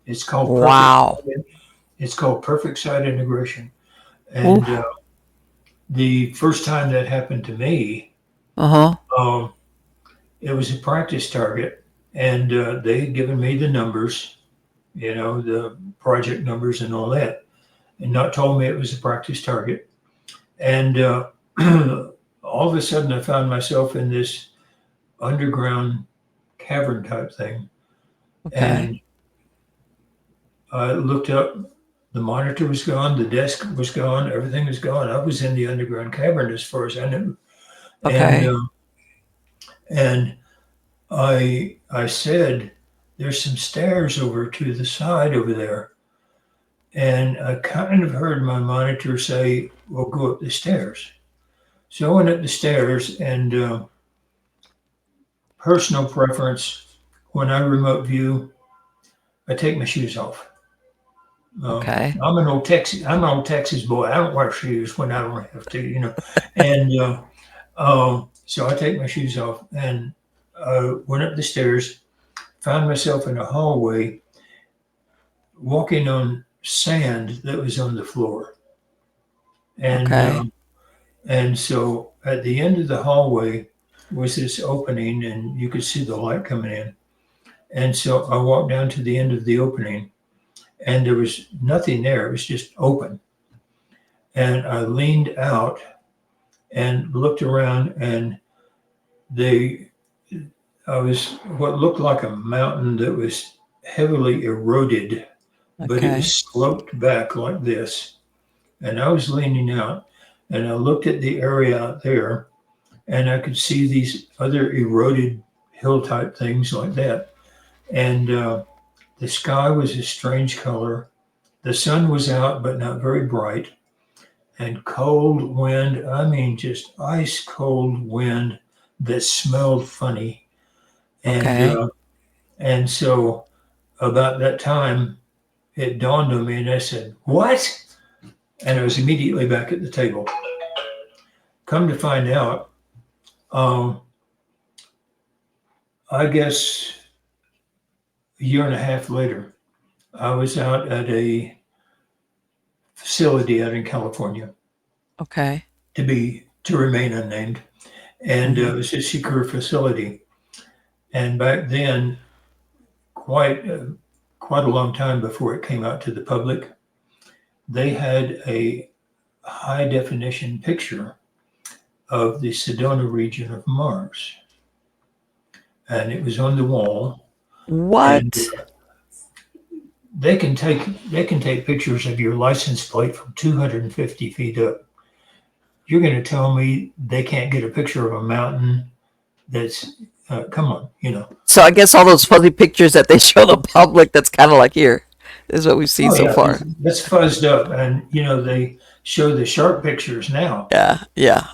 It's called perfect. Wow. It's called perfect sight integration. And Oof. the first time that happened to me, Uh-huh. um, it was a practice target, and they had given me the numbers, the project numbers and all that, and not told me it was a practice target. And all of a sudden, I found myself in this underground cavern type thing, Okay. and I looked up. The monitor was gone. The desk was gone. Everything was gone. I was in the underground cavern as far as I knew, and Okay. and I said, "There's some stairs over to the side over there," and I kind of heard my monitor say, "Well, go up the stairs." So I went up the stairs, and personal preference when I remote view, I take my shoes off. Okay. I'm an old Texas boy. I don't wear shoes when I don't have to. And so I take my shoes off and went up the stairs, found myself in a hallway, walking on sand that was on the floor. And Okay. and so at the end of the hallway was this opening, and you could see the light coming in. And so I walked down to the end of the opening, and there was nothing there. It was just open. And I leaned out and looked around, and they I was what looked like a mountain that was heavily eroded, but it Okay. was sloped back like this. And I was leaning out, and I looked at the area out there, and I could see these other eroded hill type things like that. And the sky was a strange color. The sun was out, but not very bright. And cold wind, I mean, just ice cold wind that smelled funny. And Okay. and so about that time, it dawned on me, and I said, "What?" And I was immediately back at the table. Come to find out, um, I guess a year and a half later, I was out at a facility out in California Okay. to remain unnamed, and Mm-hmm. it was a secure facility. And back then, quite quite a long time before it came out to the public, they had a high definition picture of the Sedona region of Mars, and it was on the wall. And What? they can take pictures of your license plate from 250 feet up. You're going to tell me they can't get a picture of a mountain that's come on, So I guess all those fuzzy pictures that they show the public, that's kind of like here, is what we've seen oh so yeah, far. that's fuzzed up, and they show the sharp pictures now Yeah. Yeah.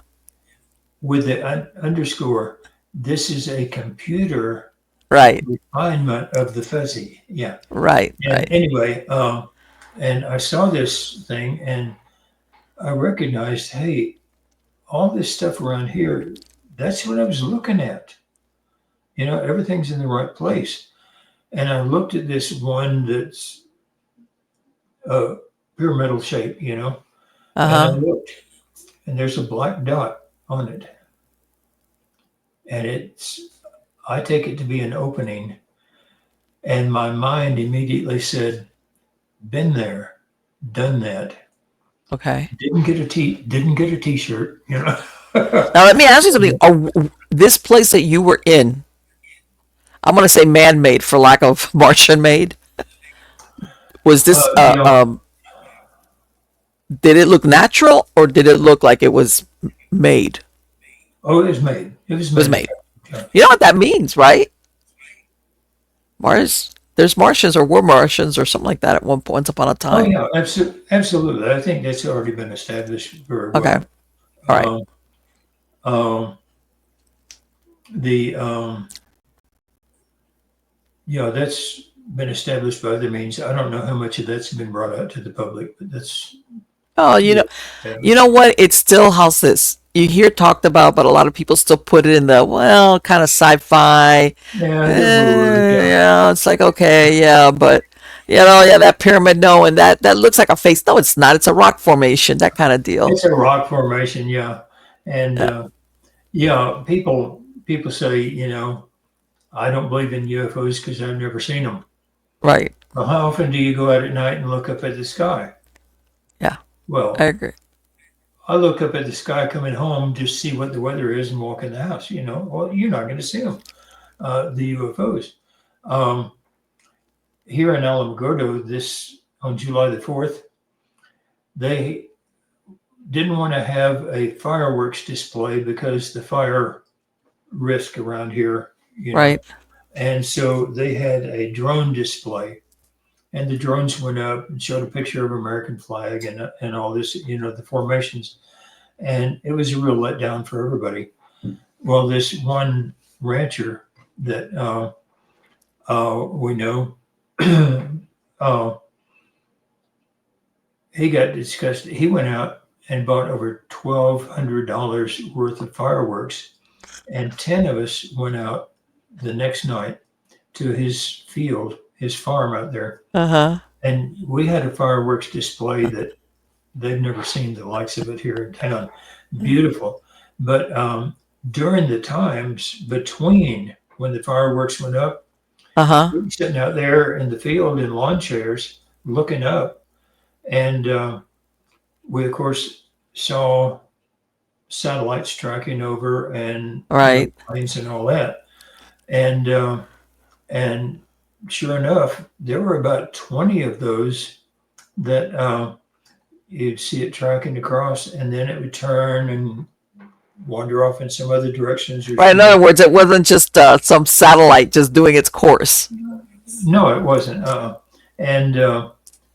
with the underscore. This is a computer Right. refinement of the fuzzy. Yeah. Right. And Right. anyway, and I saw this thing, and I recognized, hey, all this stuff around here, that's what I was looking at. Everything's in the right place. And I looked at this one that's a pyramidal shape, and I Uh-huh. looked, and there's a black dot on it. And I take it to be an opening, and my mind immediately said, "Been there, done that." Okay. Didn't get a T-shirt, you know. Now let me ask you something. This place that you were in, I'm going to say man-made for lack of Martian-made. Was this You know, did it look natural or did it look like it was made? oh, it was made. It was It was made. manufactured. You know what that means, right? Mars. There's Martians or were Martians or something like that at once upon a Oh time. yeah, absolutely. I think that's already been established very Okay. well. All right. Um, um, the that's been established by other means. I don't know how much of that's been brought out to the public, but that's Oh, been you established. know what? It's still how's this? You hear it talked about, but a lot of people still put it in the well, kind of sci-fi. Yeah, a bit woo-woo. Yeah, Yeah, it's like okay, yeah, but yeah, that pyramid, no, and that looks like a face. No, it's not. It's a rock formation, that kind of deal. it's a rock formation. Yeah, and Yeah, yeah, people say, I don't believe in UFOs because I've never seen them. right. Well, how often do you go out at night and look up at the sky? Yeah, I Well, agree. I look up at the sky coming home just see what the weather is and walk in the house. Well, you're not going to see them, the UFOs. Um, Here in Alamogordo, this on July the 4th, they didn't want to have a fireworks display because the fire risk around here, Right. and so they had a drone display, and the drones went up and showed a picture of American flag and all this, the formations, and it was a real letdown for everybody. Well, this one rancher that we know, uh, he got disgusted. He went out and bought over $1,200 worth of fireworks, and 10 of us went out the next night to his field, his farm out there, Uh-huh. and we had a fireworks display that they've never seen the likes of it here in town. Beautiful, but during the times between when the fireworks went up, Uh-huh. we were sitting out there in the field in lawn chairs looking up, and we of course saw satellites tracking over and Right. planes and all that, and and sure enough, there were about 20 of those that you'd see it tracking across, and then it would turn and wander off in some other directions or Right. In something. other words, it wasn't just some satellite just doing its course. No, it wasn't. And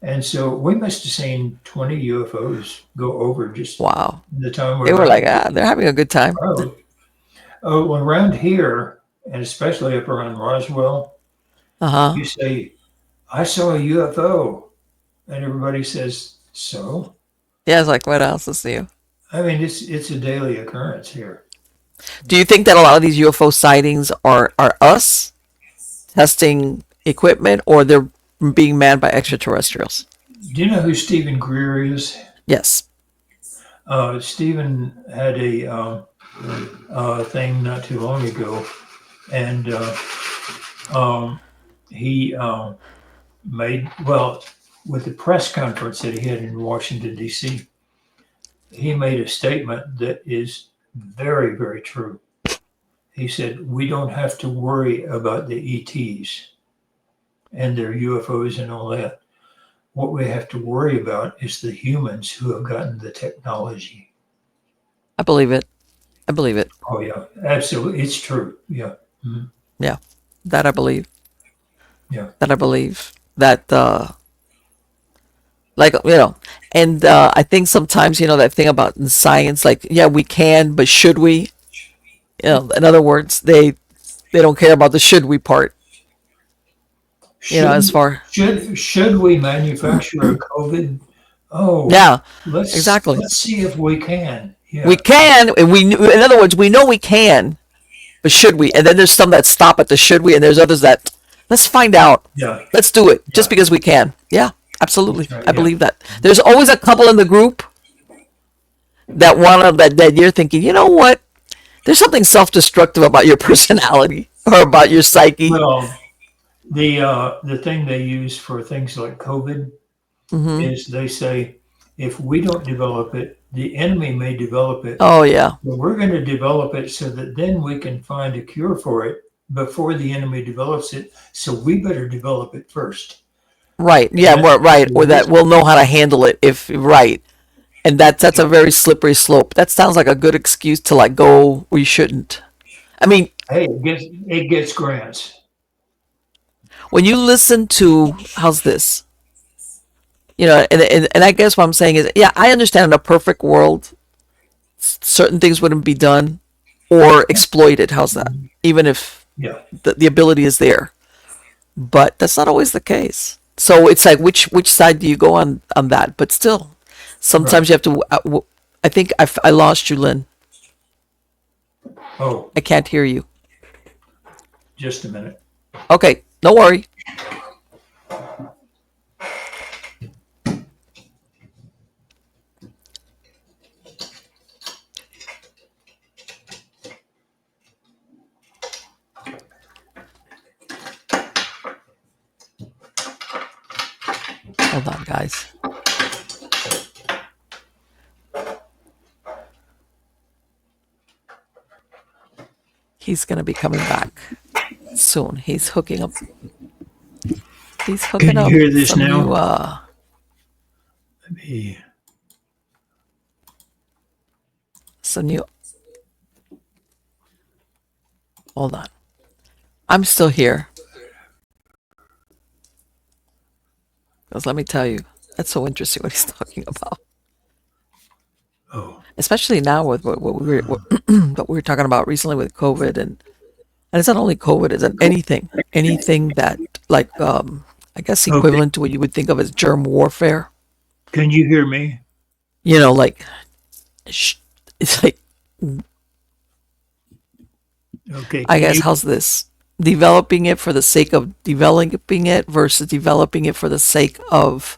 and so we must have seen 20 UFOs go over just Wow. the time we They were were out like, they're having a good time. on the road. Oh, well, around here, and especially up around Roswell, Uh-huh. you say, "I saw a UFO," and everybody says, "So?" Yeah, it's like what else is new? I mean, it's a daily occurrence here. Do you think that a lot of these UFO sightings are us testing equipment or they're being manned by extraterrestrials? Do you know who Stephen Greer is? Yes. Stephen had a thing not too long ago, and he made, well, with the press conference that he had in Washington, D.C., he made a statement that is very, very true. He said, "We don't have to worry about the ETs and their UFOs and all that. What we have to worry about is the humans who have gotten the technology." I believe it. I believe it. Oh, yeah, absolutely. It's true. Yeah. Mhm. Yeah. That I believe. Yeah. That I believe. That like and I think sometimes that thing about in science, like yeah, we can, but should we? In other words, they don't care about the should we part. As Should far should we manufacture a COVID? Oh, yeah, let's exactly. let's see if we can. We Yeah. can, and in other words, we know we can, but should we? And then there's some that stop at the should we, and there's others that let's find out. Yeah. Let's do it just Yeah. because we can. Yeah, absolutely. That's right. I Yeah. believe that. There's always a couple in the group that wanna that you're thinking, you know what? There's something self-destructive about your personality. or about your psyche. Well, the thing they use for things like COVID Hmm. is they say if we don't develop it, the enemy may develop it. Oh yeah, But we're going to develop it so that then we can find a cure for it before the enemy develops it. So we better develop it first. right. Yeah, And more right. Or that this, we'll know how to handle it if right. And that's a very slippery slope. That sounds like a good excuse to like go where you shouldn't. I mean, hey, it gets grants. when you listen to how's this, and I guess what I'm saying is, yeah, I understand in a perfect world, certain things wouldn't be done or exploited. How's that? Even if Yeah, the ability is there, but that's not always the case. So it's like which side do you go on that? But still, right. sometimes you have to. I think I lost you, Lynn. Oh, I can't hear you. just a minute. Okay, no worry. Hold on, guys. He's gonna be coming back soon. He's hooking up. He's Can hooking you up hear this some new. now? Let me, Some new. Hold on. I'm still here. Because let me tell you, that's so interesting what he's talking about. oh, Especially now with what we were talking about recently with COVID, and it's not only COVID, it's anything that like I guess okay. equivalent to what you would think of as germ warfare. Can you hear me? Like it's like, Okay. I Can guess you? how's this? Developing it for the sake of developing it versus developing it for the sake of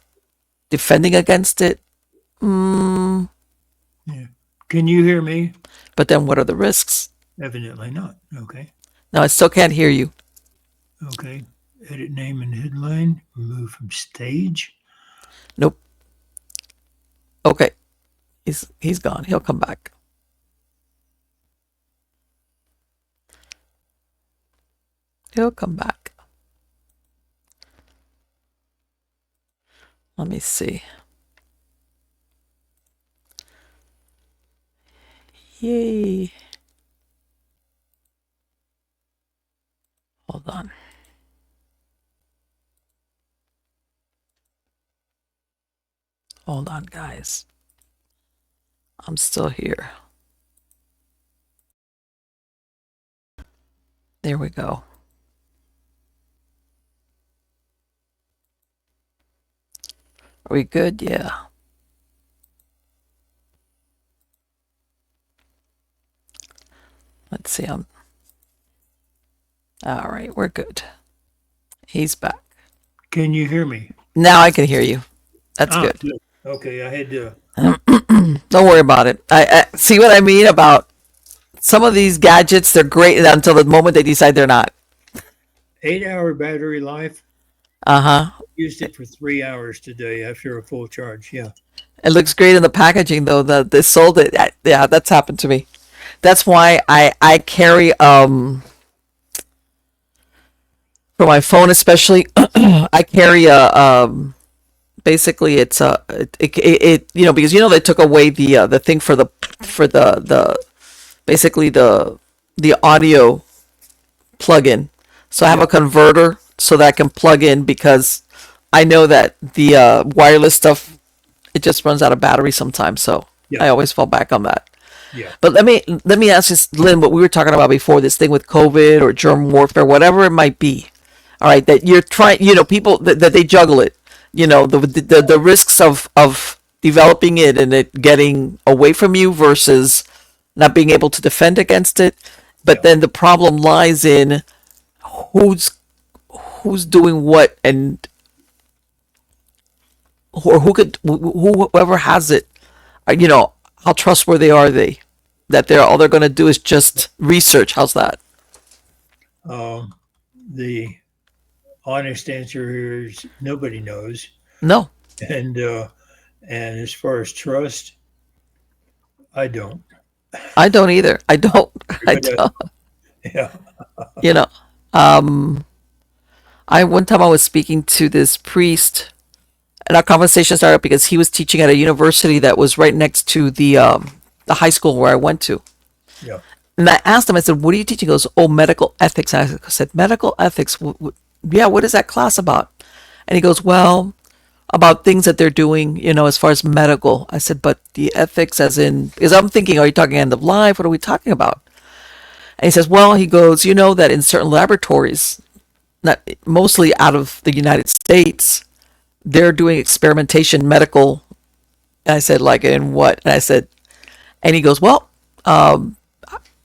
defending against it. Mm, Yeah. Can you hear me? but then what are the risks? Evidently not. Okay. No, I still can't hear you. Okay. Edit name and headline. Remove from stage. Nope. Okay. He's gone. He'll come back. He'll come back. Let me see. Yay. Hold on. Hold on, guys. I'm still here. There we go. Are we good? Yeah. Let's see. All right. We're good. He's back. Can you hear me? Now I can hear you. That's Ah, good. good. Okay. I had to. Don't worry about it. I see what I mean about some of these gadgets. They're great until the moment they decide they're not. 8-hour battery life. Uh huh. Used it for 3 hours today after a full charge. Yeah. It looks great in the packaging though. They sold it. Yeah, that's happened to me. That's why I carry for my phone especially. I carry a basically it's a it because they took away the thing for the basically the audio plug-in. So I have Yeah. a converter so that I can plug in because I know that the wireless stuff, it just runs out of battery sometimes. So Yeah. I always fall back on that. Yeah. But let me ask you, Lynn, what we were talking about before, this thing with COVID or germ warfare, whatever it might be. All right, that you're trying, people that they juggle it. The risks of developing it and it getting away from you versus not being able to defend against it. But Yeah. then the problem lies in who's who's doing what, and or whoever has it. How trustworthy are they? That they're all they're going to do is just research. How's that? Um, the honest answer here is nobody knows. No, And as far as trust, I don't. I don't either. I don't. I But don't. yeah, You know, um, I one time I was speaking to this priest, and our conversation started because he was teaching at a university that was right next to the high school where I went to. yeah, And I asked him, I said, "What are you teaching?" He goes, "Oh, medical ethics." I said, "Medical ethics? Yeah, what is that class about?" And he goes, "Well, about things that they're doing, as far as medical." I said, "But the ethics, as in, because I'm thinking, are you talking end of life? What are we talking about?" And he says, "Well," he goes, "you know that in certain laboratories, not mostly out of the United States, they're doing experimentation medical." And I said, "Like in what?" And I said, and he goes, "Well,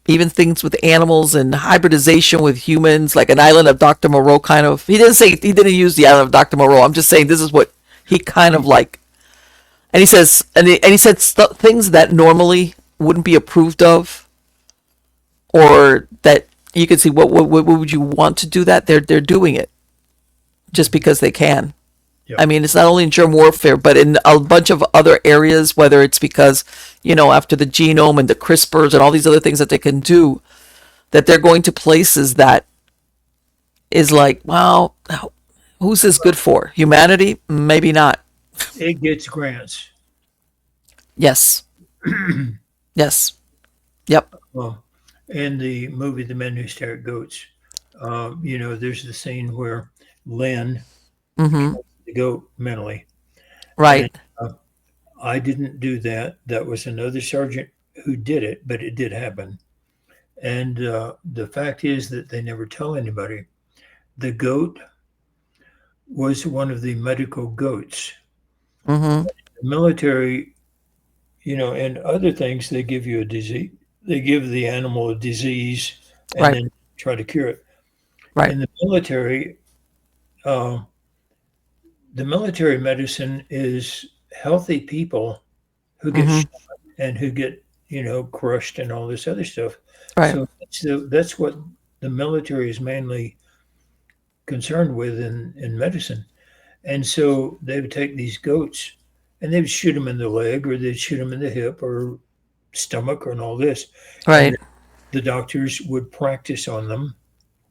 even things with animals and hybridization with humans, like an island of Dr. Moreau kind of." He didn't use the island of Dr. Moreau. I'm just saying this is what he kind of like. And he says, and he said things that normally wouldn't be approved of, or that you could see what would you want to do that they're doing it just because they can. yeah, I mean, it's not only in germ warfare, but in a bunch of other areas, whether it's because, after the genome and the CRISPRs and all these other things that they can do, that they're going to places that is like, wow, who's this good for? Humanity? Maybe not. it gets grants. Yes. Yes. Yep. Well, in the movie The Men Who Stare at Goats, there's the scene where Lynn Mm-hmm. kills the goat mentally. And Right. I didn't do that. That was another sergeant who did it, but it did happen. And the fact is that they never tell anybody. The goat was one of the medical goats. Mm-hmm. The military, and other things, they give you a disease. They give the animal a disease and Right. then try to cure it. Right. In uh, the military medicine is healthy people who get Mm-hmm. shot and who get crushed and all this other stuff. Right. So that's what the military is mainly concerned with in medicine. And so they would take these goats and they would shoot them in the leg or they'd shoot them in the hip or stomach or and all this. And Right. the doctors would practice on them,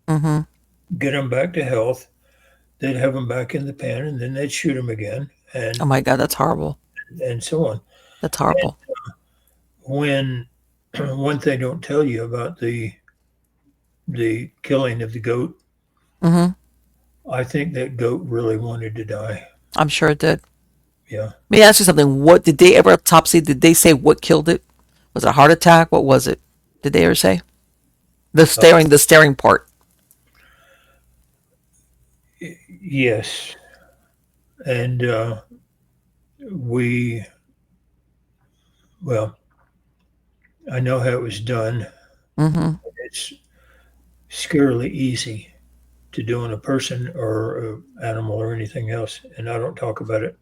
Mm-hmm. get them back to health. They'd have them back in the pen and then they'd shoot them again Oh my God, that's horrible. and so on. That's horrible. When one thing don't tell you about the killing of the goat, Mm-hmm. I think that goat really wanted to die. I'm sure it did. Yeah. Let me ask you something. What did they ever autopsy? Did they say what killed it? Was it a heart attack? What was it? Did they ever say? Uh, The staring part. yes. And we, well, I know how it was done. Mm-hmm. It's scarily easy to do on a person or an animal or anything else. And I don't talk about it,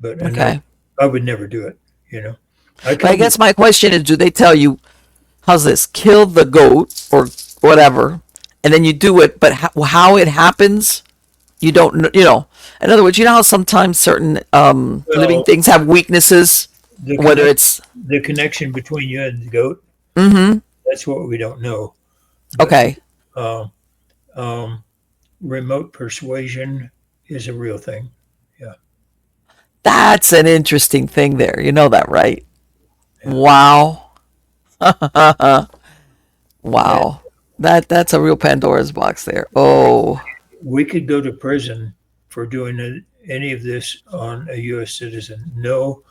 but I know Okay. I would never do it. You know, I But I could do. guess my question is, do they tell you, how's this? Kill the goat or whatever, and then you do it, but how it happens, you don't know. In other words, you know how sometimes certain living Well, things have weaknesses, the whether connect it's the connection between you and the goat, mm-hmm. that's what we don't know. But Okay. uh, um, remote persuasion is a real thing. Yeah, That's an interesting thing there. You know that, right? yeah. Wow. And Wow. That's a real Pandora's box there. Oh, we could go to prison for doing any of this on a U.S. citizen. No,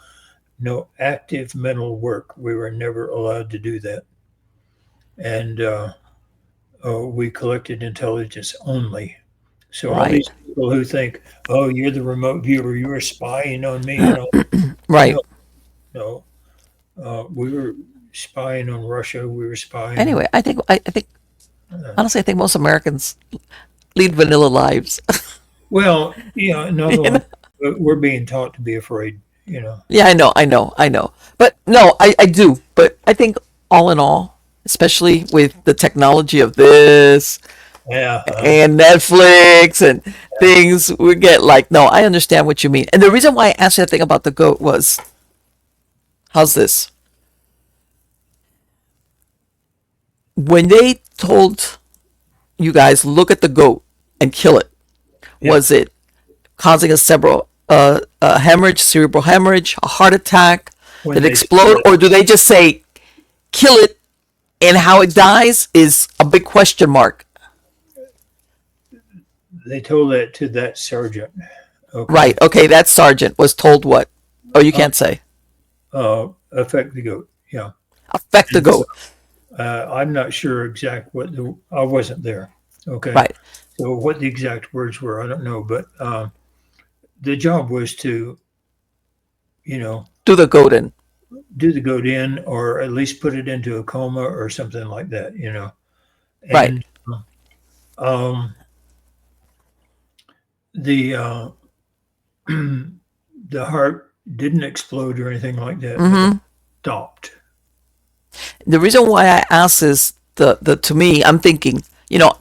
no active mental work. We were never allowed to do that. And we collected intelligence only. So all these right. people who think, "Oh, you're the remote viewer, you're spying on me," Right. no, no, we were spying on Russia. We were spying on. Anyway, I think Uh, honestly, I think most Americans lead vanilla lives. well, another You know? one. We're being taught to be afraid. You know. Yeah, I know. But no, I do. But I think all in all, especially with the technology of this, Yeah. and Netflix and things, we get like, no, I understand what you mean. And the reason why I asked you that thing about the goat was, how's this? When they told you guys, look at the goat and kill it, Yeah. was it causing a hemorrhage, cerebral hemorrhage, a heart attack, When did it they explode, or do they just say kill it, and how it dies is a big question mark? told that to that sergeant. Okay. Right. Okay. That sergeant was told what? Oh, you can't say. Affect the goat. Yeah. Affect the And so, goat. I'm not sure exact what I wasn't there. Okay. Right. So what the exact words were, I don't know. But the job was to, you know, Do the goat in. do the goat in, or at least put it into a coma or something like that. Right. And um, the the heart didn't explode or anything like that, but it Hmm. stopped. The reason why I ask is the to me, I'm thinking,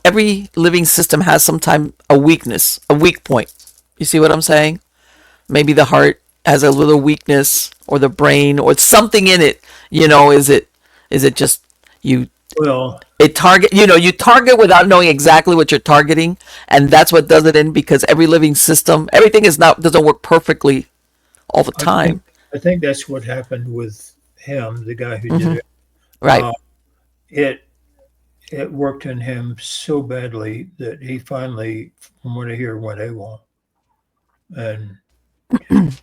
every living system has sometime a weakness, a weak point. You see what I'm saying? Maybe the heart has a little weakness, or the brain, or something in it. Is it just you Well, it target you target without knowing exactly what you're targeting, and that's what does it in, because every living system, everything is not doesn't work perfectly all the I think time. I think that's what happened with him, the guy who did Hmm. it. Right. Uh, it it worked in him so badly that he finally, from what I hear, went AWOL. And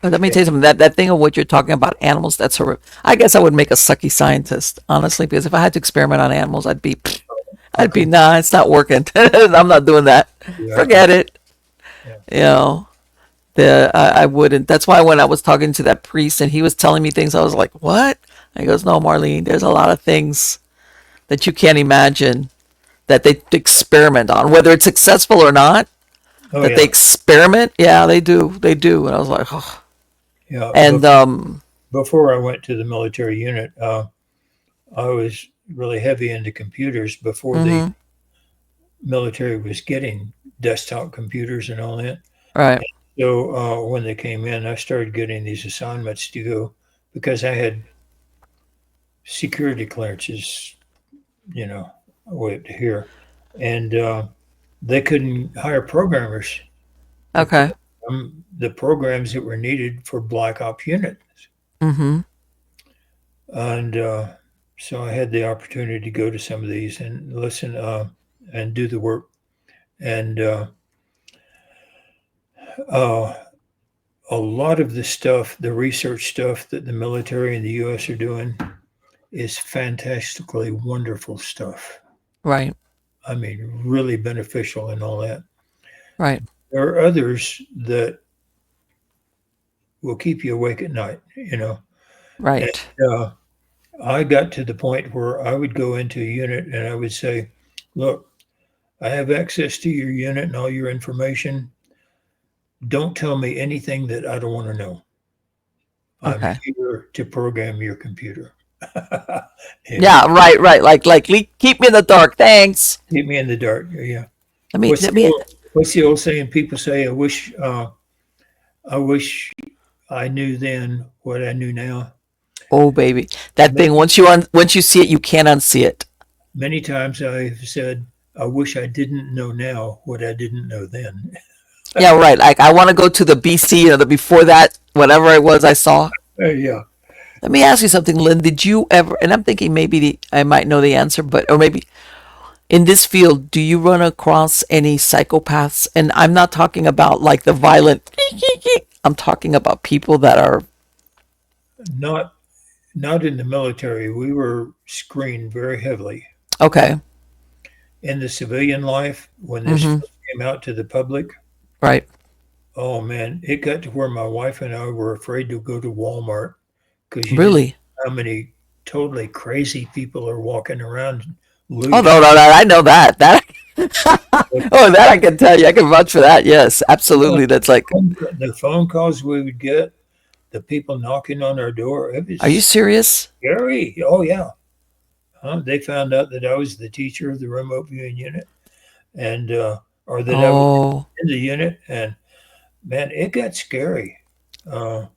But let me tell you something. That thing of what you're talking about, animals, that's horrific. I guess I would make a sucky scientist, honestly, because if I had to experiment on animals, I'd be, okay, nah, it's not working. I'm not doing that. yeah, Forget it. yeah, You know, I wouldn't. That's why when I was talking to that priest and he was telling me things, I was like, what? And he goes, no, Marlene, there's a lot of things that you can't imagine that they experiment on, whether it's successful or not, oh that they yeah, experiment. Yeah, they do. They do. And I was like, oh. yeah. And, Before I went to the military unit, I was really heavy into computers before the mhm, military was getting desktop computers and all that. right. So when they came in, I started getting these assignments to go because I had security clearances, way up to here, and they couldn't hire programmers to Okay. program the programs that were needed for Black Ops units. Mm-hmm. And so I had the opportunity to go to some of these and listen and do the work. And uh, a lot of the stuff, the research stuff that the military in the U.S. are doing, is fantastically wonderful stuff. Right. I mean, really beneficial and all that. Right. There are others that will keep you awake at night, And Right. I got to the point where I would go into a unit and I would say, look, I have access to your unit and all your information. Don't tell me anything that I don't want to know. I'm Okay. here to program your computer. and Yeah. Right. Right. Keep me in the dark. Thanks. keep me in the dark. Yeah. Let me. What's Let the me. old, what's the old saying? People say, I wish I knew then what I knew now. Oh, baby, that thing. Many, Once you see it, you can't unsee it. many times I've said, I wish I didn't know now what I didn't know then. Yeah. Right. Like I want to go to the BC. The before that, whatever it was I saw. Yeah. Let me ask you something, Lynn. Did you ever? And I'm thinking maybe I might know the answer, but or maybe in this field, do you run across any psychopaths? And I'm not talking about like the violent. I'm talking about people that are Not not in the military. We were screened very heavily. okay. In the civilian life, when this Mm-hmm. first came out to the public, Right. oh man, it got to where my wife and I were afraid to go to Walmart because you didn't Really? know how many totally crazy people are walking around Oh loose. no, no, no! I know that. Oh, that I can tell you. I can vouch for that. Yes, Well, absolutely. That's like. the phone calls we would get, the people knocking on our door, it Are you was serious? scary. Oh yeah. They found out that I was the teacher of the remote viewing unit, and or that I was Oh, in the unit, and man, it got scary. Uh,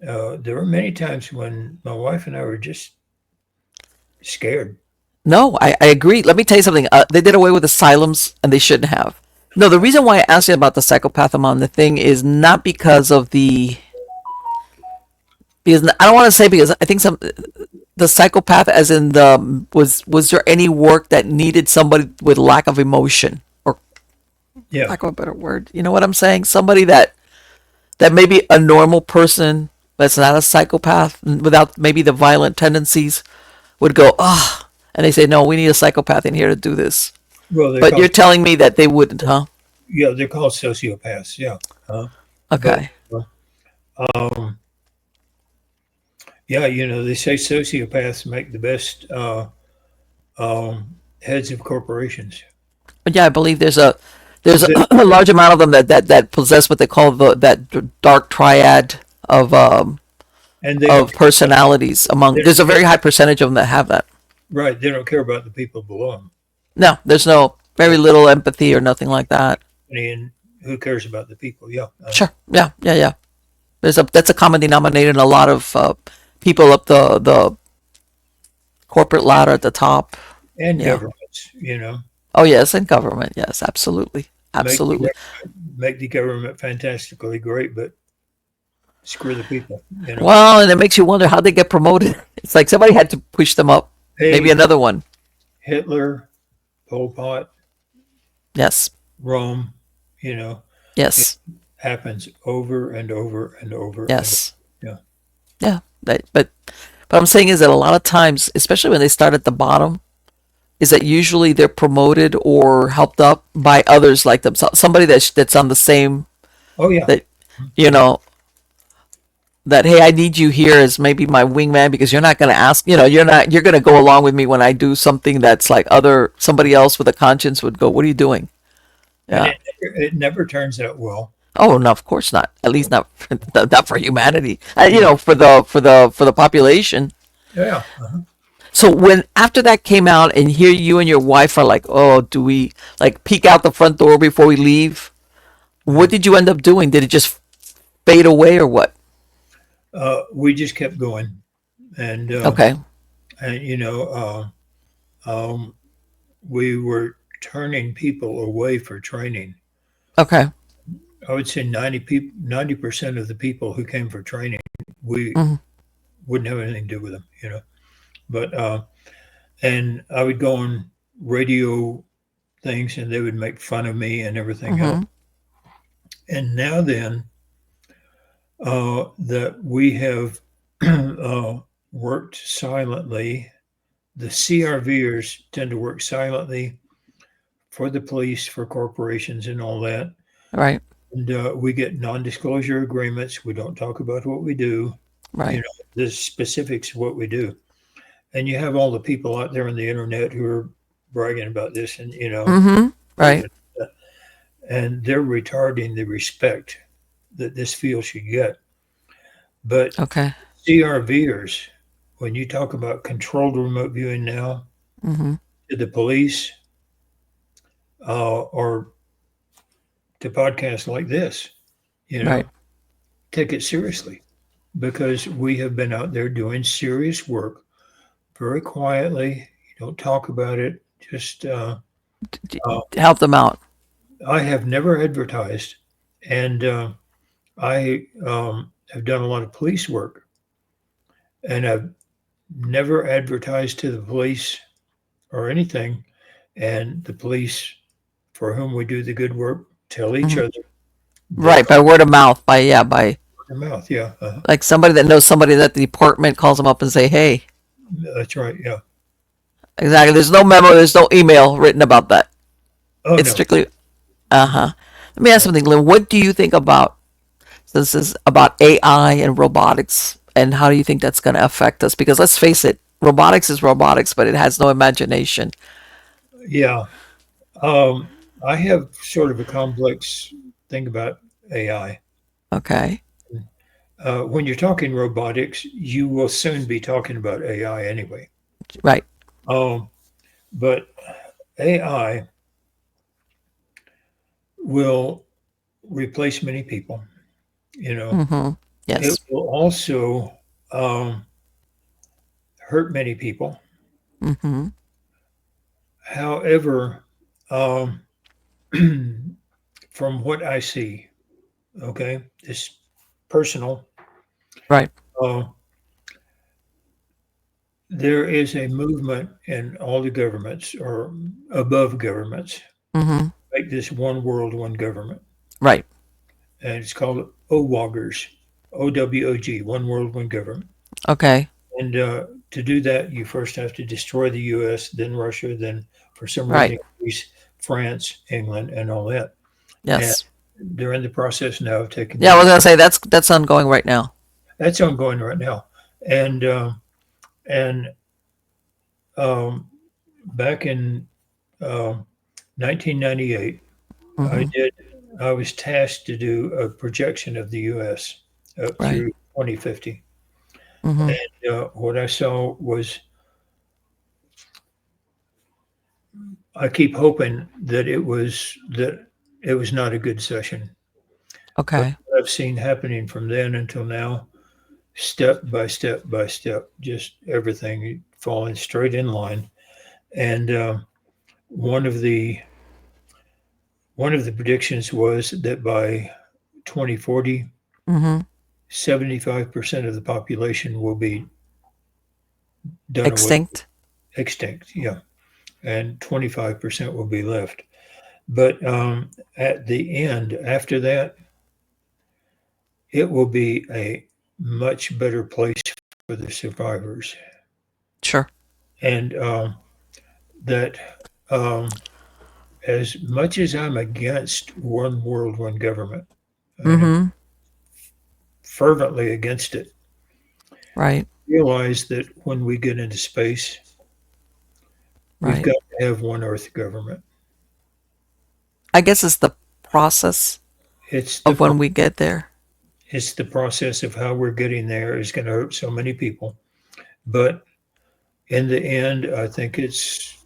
there were many times when my wife and I were just scared. no, I agree. Let me tell you something. They did away with asylums and they shouldn't have. No, the reason why I asked you about the psychopath among the thing is not because of because I don't want to say because I think the psychopath as in the was there any work that needed somebody with lack of emotion or Yeah, lack of a better word? You know what I'm saying? Somebody that maybe a normal person that's not a psychopath without maybe the violent tendencies would go, ah, and they say, no, we need a psychopath in here to do this. well, they're But you're called telling me that they wouldn't, huh? yeah, they're called sociopaths. Yeah, but Okay. um, yeah, they say sociopaths make the best heads of corporations. But yeah, I believe there's The, a large amount of them that possess what they call that dark triad and they don't of personalities among they there's don't a care, very high percentage of them that have that. right. They don't care about the people below them. No, there's no very little empathy or nothing like that. And who cares about the people? Yeah, Sure. Yeah, yeah, yeah. There's a that's a common denominator in a lot of people up the corporate ladder at the top. and Yeah. governments. Oh yes, and government. Yes, absolutely, Make the absolutely. make the government fantastically great, but screw the people. Well, and it makes you wonder how they get promoted. It's like somebody had to push them up. Maybe Hey, another one. Hitler, Pol Pot, Yes, Rome. It yes, happens over and over and over and yes. yeah. Yeah. But I'm saying is that a lot of times, especially when they start at the bottom, is that usually they're promoted or helped up by others like them. Somebody that's on the same Oh yeah, that you know that hey, I need you here as maybe my wingman because you're not going to ask, you're going to go along with me when I do something that's like other somebody else with a conscience would go, what are you doing? and Yeah. it never turns out well. Oh no, of course not. At least not not for humanity. Yeah, For the population. yeah. So when after that came out, and here you and your wife are like, oh, do we like peek out the front door before we leave? What did you end up doing? Did it just fade away or what? We just kept going, and Okay. um, we were turning people away for training. Okay. I would say 90% of the people who came for training, we Hmm. wouldn't have anything to do with them. But and I would go on radio things, and they would make fun of me and everything else. Hmm. And now then, that we have worked silently, the CRVers tend to work silently for the police, for corporations, and all that. Right. And we get non-disclosure agreements. We don't talk about what we do, Right. the specifics of what we do. And you have all the people out there on the internet who are bragging about this, and Hmm. Right. and they're retarding the respect that this field should get. But Okay. CRVers, when you talk about controlled remote viewing now, Hmm. to the police, or to podcasts like this, you Right. know, take it seriously, because we have been out there doing serious work very quietly. You don't talk about it. Just uh, Help them out. I have never advertised, and I have done a lot of police work, and I've never advertised to the police or anything. And the police, for whom we do the good work, tell each Hmm. other. They Right. call By word of mouth. By their mouth. Yeah, like somebody that knows somebody that the department calls them up and say, hey, that's right. Yeah. exactly. There's no memo. There's no email written about that. Oh It's no. strictly, uh huh. Let me ask something, Lynn. What do you think about this is about AI and robotics, and how do you think that's going to affect us? Because let's face it, robotics is robotics, but it has no imagination. Yeah. I have sort of a complex thing about AI. Okay. When you're talking robotics, you will soon be talking about AI anyway. Right. Um, but AI will replace many people. You know, Mm-hmm. it Yes. will also um, hurt many people. Mm-hmm. However, um, from what I see, okay, it's personal. Right. Uh, there is a movement in all the governments or above governments, Mm-hmm. make this one world, one government. Right. And it's called OWOGers, OWOG, one world, one government. Okay. And to do that, you first have to destroy the US, then Russia, then for some Right. reason, Greece, France, England, and all that. And Yes. they're in the process now of taking Yeah, I was down. gonna say that's ongoing right now. That's ongoing right now. And and um, back in um 1998, I Mm-hmm. did. I was tasked to do a projection of the U.S. up Right. through 2050, Mm-hmm. and what I saw was I keep hoping that it was not a good session. But Okay. what I've seen happening from then until now, step by step by step, just everything falling straight in line. And one of the one of the predictions was that by 2040, Mm-hmm. 75% of the population will be done away, Extinct. extinct. Yeah, and 25% will be left. But at the end, after that, it will be a much better place for the survivors. Sure. And that as much as I'm against one world, one government, and I'm Mm-hmm. fervently against it, Right. realize that when we get into space, we've Right. got to have one Earth government. I guess it's the process It's the of when we get there. it's the process of how we're getting there is going to hurt so many people, but in the end, I think it's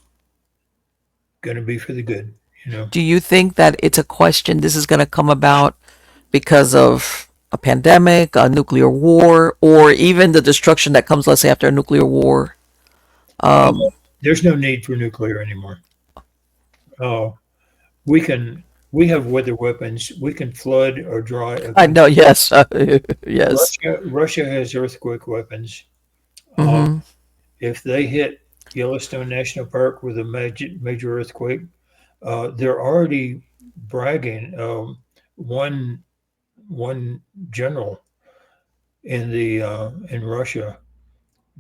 going to be for the good. You know, Do you think that it's a question this is gonna come about because of a pandemic, a nuclear war, or even the destruction that comes, let's say, after a nuclear war? uh, Um, there's no need for nuclear anymore. Uh, we can we have weather weapons. We can flood or dry a I know, country. yes, yes. Russia has earthquake weapons. Uh, Mm-hmm. if they hit Yellowstone National Park with a major earthquake, they're already bragging. One one general in Russia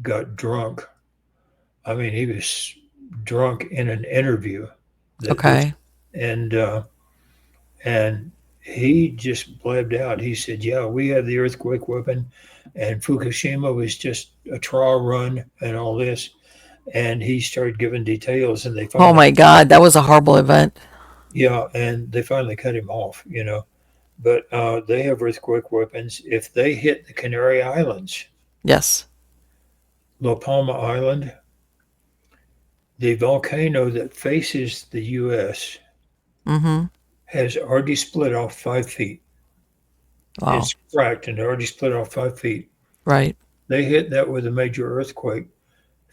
got drunk. I mean, he was drunk in an interview that this Okay. and and he just blabbed out. He said, "Yeah, we have the earthquake weapon, and Fukushima was just a trial run and all this." And he started giving details, and they Oh finally, my God, that was a horrible event. yeah, and they finally cut him off. You know, but they have earthquake weapons. If they hit the Canary Islands, Yes. La Palma Island, the volcano that faces the U.S. Mm-hmm. has already split off 5 feet. Wow. It's cracked and already split off 5 feet. Right. They hit that with a major earthquake.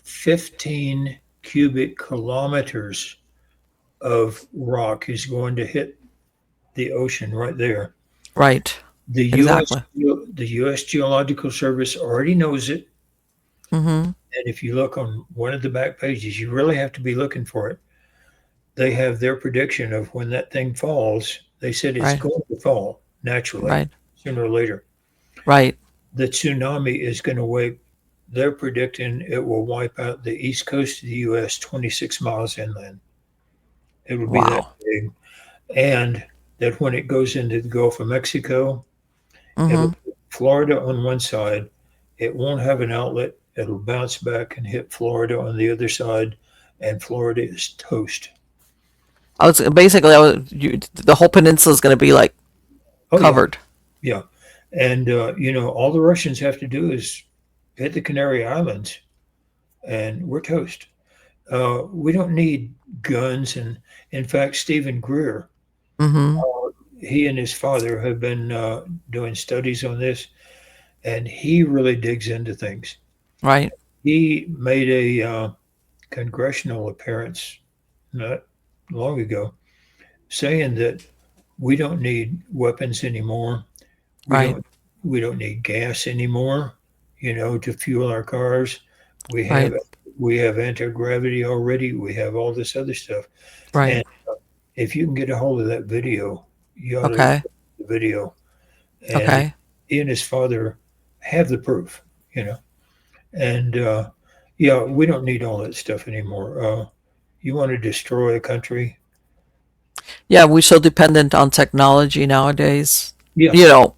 15 cubic kilometers of rock is going to hit the ocean right there. Right. The U.S. Exactly. the U.S. Geological Service already knows it, Mm-hmm. and if you look on one of the back pages, you really have to be looking for it. They have their prediction of when that thing falls. They said it's Right. going to fall naturally Right. sooner or later. Right. The tsunami is going to wipe. They're predicting it will wipe out the east coast of the U.S. 26 miles inland. It will be that Wow. big, and that when it goes into the Gulf of Mexico, it'll Mm-hmm. hit Florida on one side. It won't have an outlet. It'll bounce back and hit Florida on the other side, and Florida is toast. I was basically, the whole peninsula is going to be like Oh yeah, covered. yeah. And all the Russians have to do is hit the Canary Islands, and we're toast. We don't need guns. And in fact, Stephen Greer, Mm-hmm. he and his father have been doing studies on this, and he really digs into things. Right. He made a congressional appearance not long ago saying that we don't need weapons anymore. We Right. don't need gas anymore, to fuel our cars. We have Right. we have anti-gravity already. We have all this other stuff. Right. And if you can get a hold of that video, you ought to look Okay. at the video. And Okay. he and his father have the proof. And yeah, we don't need all that stuff anymore. You want to destroy a country? Yeah, we're so dependent on technology nowadays. Yeah. You know,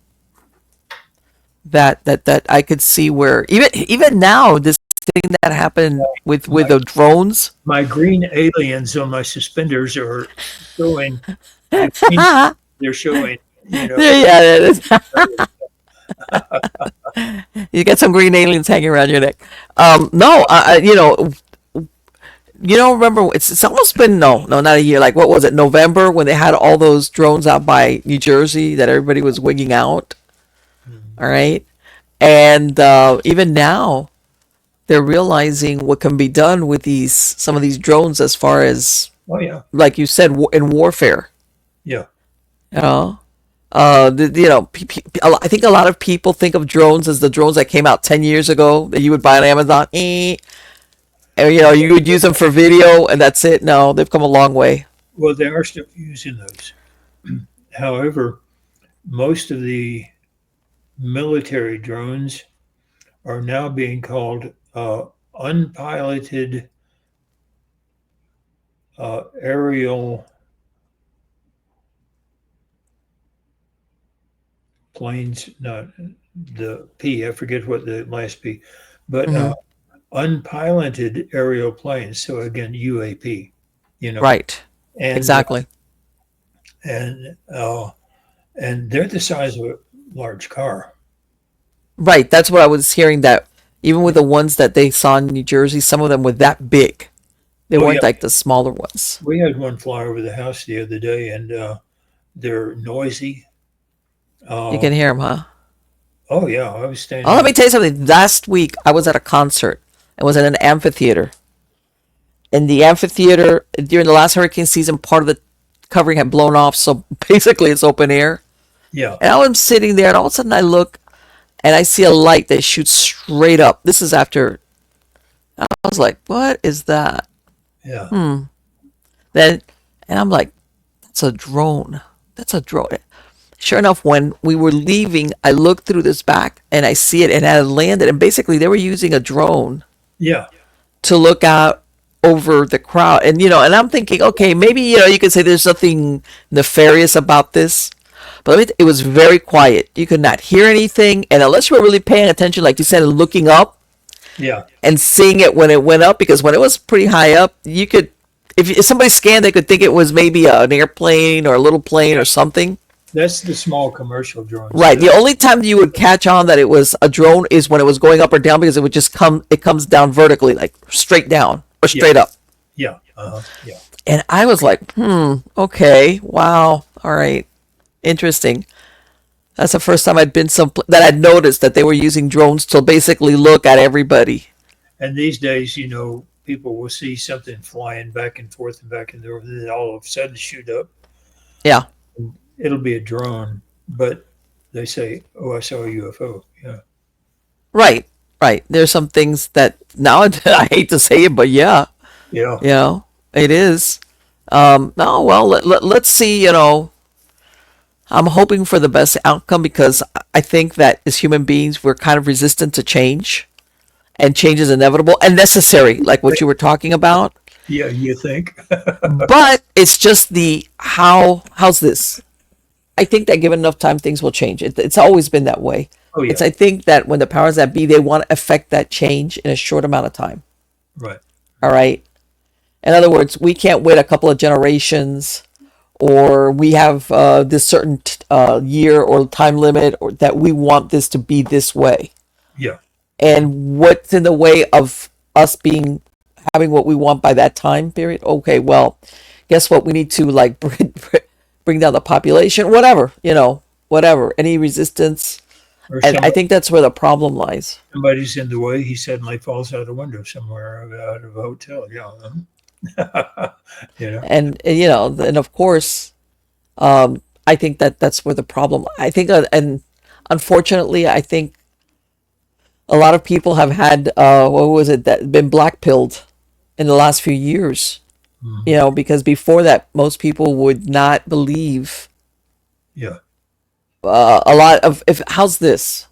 that I could see where even now this thing that happened with My the drones. my green aliens on my suspenders are showing the green. Yeah, They're showing. it is. You get some green aliens hanging around your neck. No, remember it's almost been no, not a year. Like what was it, November when they had all those drones out by New Jersey that everybody was wigging out. Mhm. All right, and even now they're realizing what can be done with these some of these drones as far as Oh yeah, like you said in warfare. yeah. You know, I think a lot of people think of drones as the drones that came out 10 years ago that you would buy on Amazon. And you would use them for video and that's it. No, they've come a long way. Well, they are still using those. However, most of the military drones are now being called unpiloted aerial planes. Not the P. I forget what the last P, but Hmm. unpiloted aerial planes. So again, UAP. You know, Right. and Exactly. and uh, and they're the size of a large car. Right. That's what I was hearing that even with the ones that they saw in New Jersey, some of them were that big. They Oh yeah, weren't like the smaller ones. we had one fly over the house the other day, and they're noisy. You Uh, can hear them, huh? oh yeah, I was Oh, standing let out. me tell you something. Last week, I was at a concert. It was in an amphitheater. In the amphitheater, during the last hurricane season, part of the covering had blown off, so basically it's open air. Yeah, And I was sitting there, and all of a sudden I look and I see a light that shoots straight up. This is after I was like, "What is that?" yeah, Then, and I'm like, "That's a drone. That's a drone." Sure enough, when we were leaving, I looked through this back and I see it and it had landed. And basically, they were using a drone yeah. to look out over the crowd. And I'm thinking, okay, maybe, you could say there's nothing nefarious about this. But it was very quiet. You could not hear anything. And unless you were really paying attention, like you said, and looking up Yeah, and seeing it when it went up, because when it was pretty high up, you could, if somebody scanned, they could think it was maybe an airplane or a little plane or something. that's the small commercial drones. Right. The only time you would catch on that it was a drone is when it was going up or down because it would just it comes down vertically, like straight down or Yeah, straight up. yeah, yeah. And I was like, okay, wow, all right, interesting. That's the first time I'd been that I'd noticed that they were using drones to basically look at everybody. And these days, people will see something flying back and forth and back and forth, and then all of a sudden shoot up. Yeah. It'll be a drone, but they say, "Oh, I saw a UFO." Yeah, Right. Right. There's some things that now I hate to say it, but yeah, yeah, it is. No, well, let's see, I'm hoping for the best outcome because I think that as human beings, we're kind of resistant to change, and change is inevitable and necessary, like what you were talking about. yeah. You think? But it's just how's this? I think that given enough time, things will change. It's always been that way. Oh yeah, I think that when the powers that be, they want to affect that change in a short amount of time. right. All right. In other words, we can't wait a couple of generations, or we have this certain year or time limit, or that we want this to be this way. Yeah, And what's in the way of us having what we want by that time period? Okay, well, guess what? We need to like bring down the population, whatever, whatever, any resistance. Or And I think that's where the problem lies. somebody's in the way. He suddenly falls out a window somewhere, out of a hotel. Yeah. You know. And of course, I think that's where the problem. I think, and unfortunately, I think a lot of people have had what was it that been blackpilled in the last few years. Mhm. Because before that, most people would not believe Yeah. a lot of if how's this?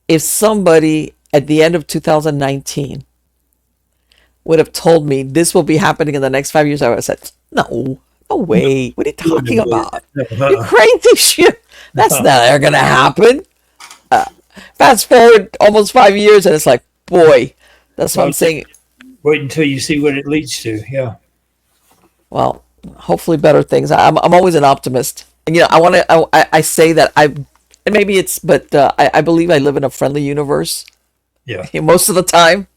If somebody at the end of 2019 would have told me this will be happening in the next 5 years, I would have said, no, no way. What are you You wouldn't talking have believed about? it. You crazy shit. That's not ever gonna happen. Fast forward almost 5 years, and it's like, boy, that's what Well, I'm saying. wait until you see what it leads to. Yeah. Well, hopefully better things. I'm always an optimist, and I want to. I say that and maybe it's, but I believe I live in a friendly universe Yeah. most of the time.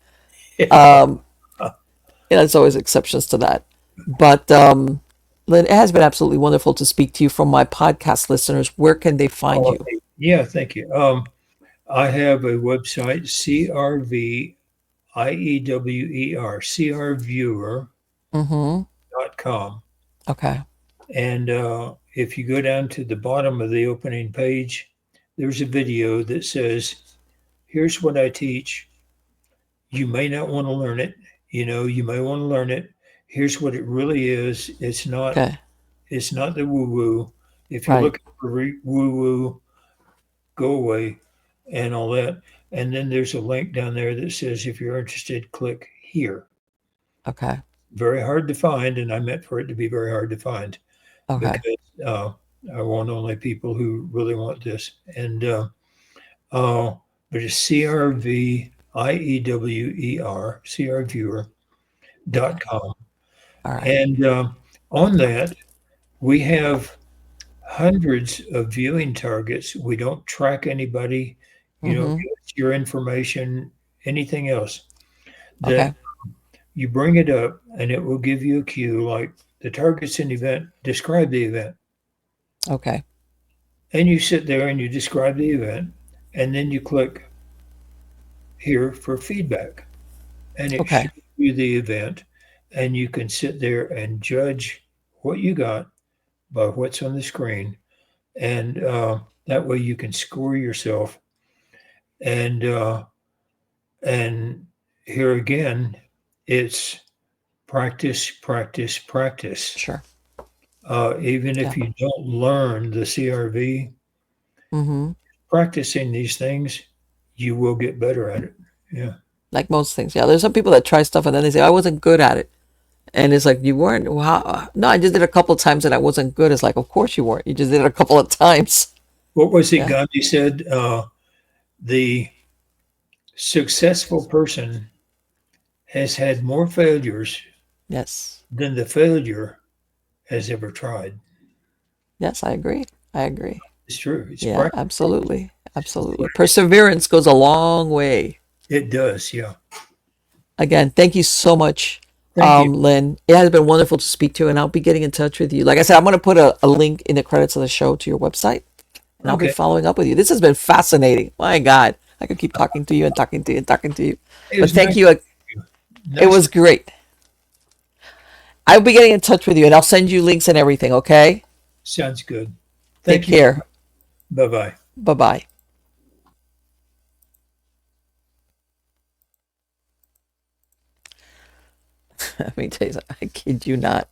There's always exceptions to that, but Lynn, it has been absolutely wonderful to speak to you. From my podcast listeners, where can they find Oh, you? yeah. Thank you. I have a website, crviewer.com. Mm-hmm. Okay. And if you go down to the bottom of the opening page, there's a video that says, here's what I teach. You may not want to learn it. You may want to learn it. Here's what it really is. Okay. It's not the woo woo. If you're Right. looking for woo woo, go away and all that. And then there's a link down there that says, if you're interested, click here. Okay. Very hard to find, and I meant for it to be very hard to find Okay. because I want only people who really want this. And uh, but it's Okay. crviewer.com. All right. And on that, we have hundreds of viewing targets. We don't track anybody. You don't Mm-hmm. give us your information, anything else. That Okay. you bring it up and it will give you a cue like the target's an event, describe the event. Okay. And you sit there and you describe the event, and then you click here for feedback. And it Okay. shows you the event, and you can sit there and judge what you got by what's on the screen. And that way you can score yourself. And and here again, it's practice, practice, practice. Sure. Even Yeah. if you don't learn the CRV, Mm-hmm. practicing these things, you will get better at it. Yeah. Like most things. Yeah. There's some people that try stuff and then they say, I wasn't good at it. And it's like, you weren't. Wow. No, I just did it a couple of times and I wasn't good. It's like, of course you weren't. You just did it a couple of times. What was it Yeah. Gandhi said? The successful person has had more failures Yes. than the failure has ever tried. Yes, I agree. I agree. It's true. It's Yeah, practice. absolutely. Absolutely. Perseverance goes a long way. It does. Yeah. Again, thank you so much, Thank you. Lynn. It has been wonderful to speak to you, and I'll be getting in touch with you. Like I said, I'm going to put a link in the credits of the show to your website, and I'll be Okay. following up with you. This has been fascinating. My God, I could keep talking to you and talking to you and talking to you. It But was thank nice. you. It Nice. was great. I'll be getting in touch with you, and I'll send you links and everything, okay? Sounds good. Take Thank you. care. Bye bye. Bye-bye. Let me tell you something. I kid you not.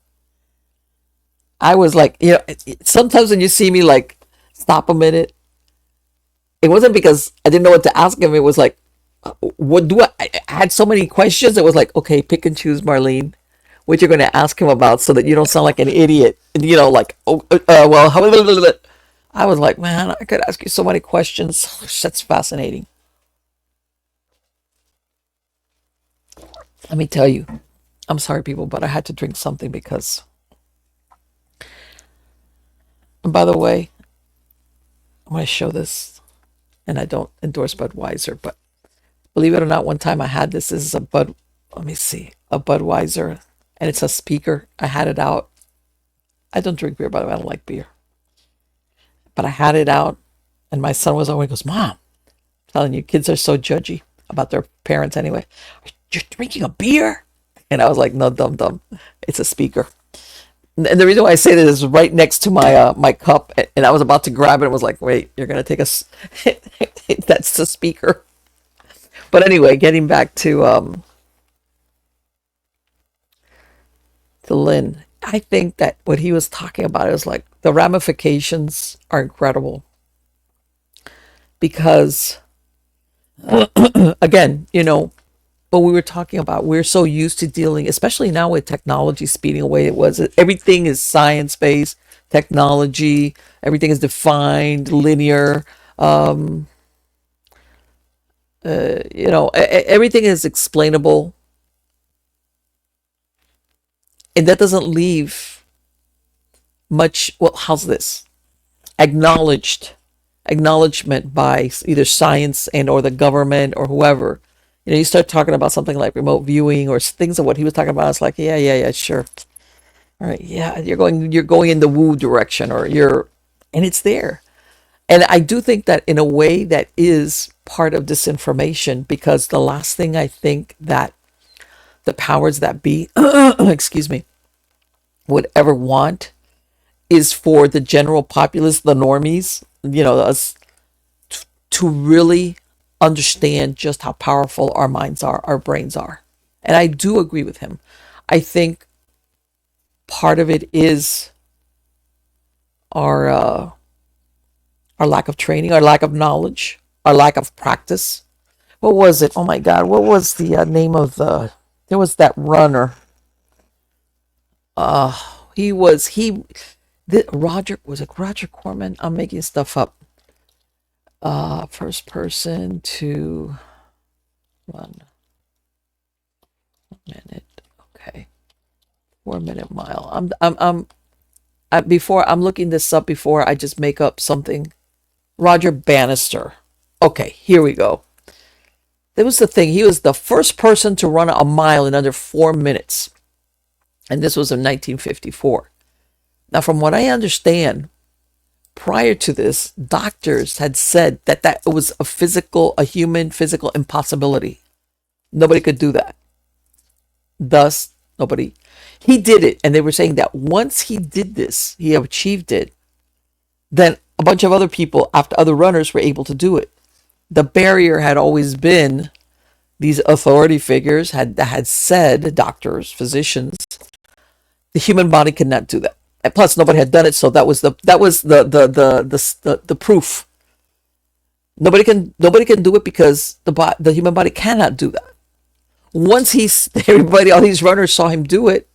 I was like, sometimes when you see me like stop a minute, it wasn't because I didn't know what to ask him. It was like, what do I had so many questions. It was like, okay, pick and choose, Marlene, what you're going to ask him about so that you don't sound like an idiot. And, like, well, how, I was like, man, I could ask you so many questions. That's fascinating. Let me tell you, I'm sorry, people, but I had to drink something because, and by the way, I'm going to show this, and I don't endorse Budweiser, but believe it or not, one time I had this. This is let me see, a Budweiser, and it's a speaker. I had it out. I don't drink beer, by the way. I don't like beer. But I had it out, and my son was always goes, Mom, I'm telling you, kids are so judgy about their parents anyway. You're drinking a beer? And I was like, no, dumb. It's a speaker. And the reason why I say that is right next to my my cup, and I was about to grab it and was like, wait, you're going to take us. That's the speaker. But anyway, getting back to Lyn, I think that what he was talking about is like the ramifications are incredible because, again, what we were talking about, we're so used to dealing, especially now with technology speeding away. Everything is science-based technology. Everything is defined, linear. Everything is explainable. And that doesn't leave much, well, how's this? Acknowledgement by either science and or the government or whoever. You start talking about something like remote viewing or things of what he was talking about. It's like, yeah, sure. All right, yeah, you're going in the woo direction, and it's there. And I do think that in a way that is part of disinformation, because the last thing I think that the powers that be, excuse me, would ever want is for the general populace, the normies, us, to really understand just how powerful our minds are, our brains are. And I do agree with him. I think part of it is our lack of training, our lack of knowledge, our lack of practice. What was it? Oh my God! What was the name of There was that runner. Roger, was it Roger Corman? I'm making stuff up. First person to run 1 minute. Okay, 4 minute mile. I'm looking this up before I just make up something. Roger Bannister. Okay, here we go. That was the thing. He was the first person to run a mile in under 4 minutes. And this was in 1954. Now, from what I understand, prior to this, doctors had said that was a human physical impossibility. Nobody could do that. Thus, he did it. And they were saying that once he did this, he achieved it, then a bunch of other people, after other runners, were able to do it. The barrier had always been these authority figures had said, doctors, physicians, the human body cannot do that. And plus, nobody had done it, so that was the proof. Nobody can do it because the human body cannot do that. Once all these runners saw him do it,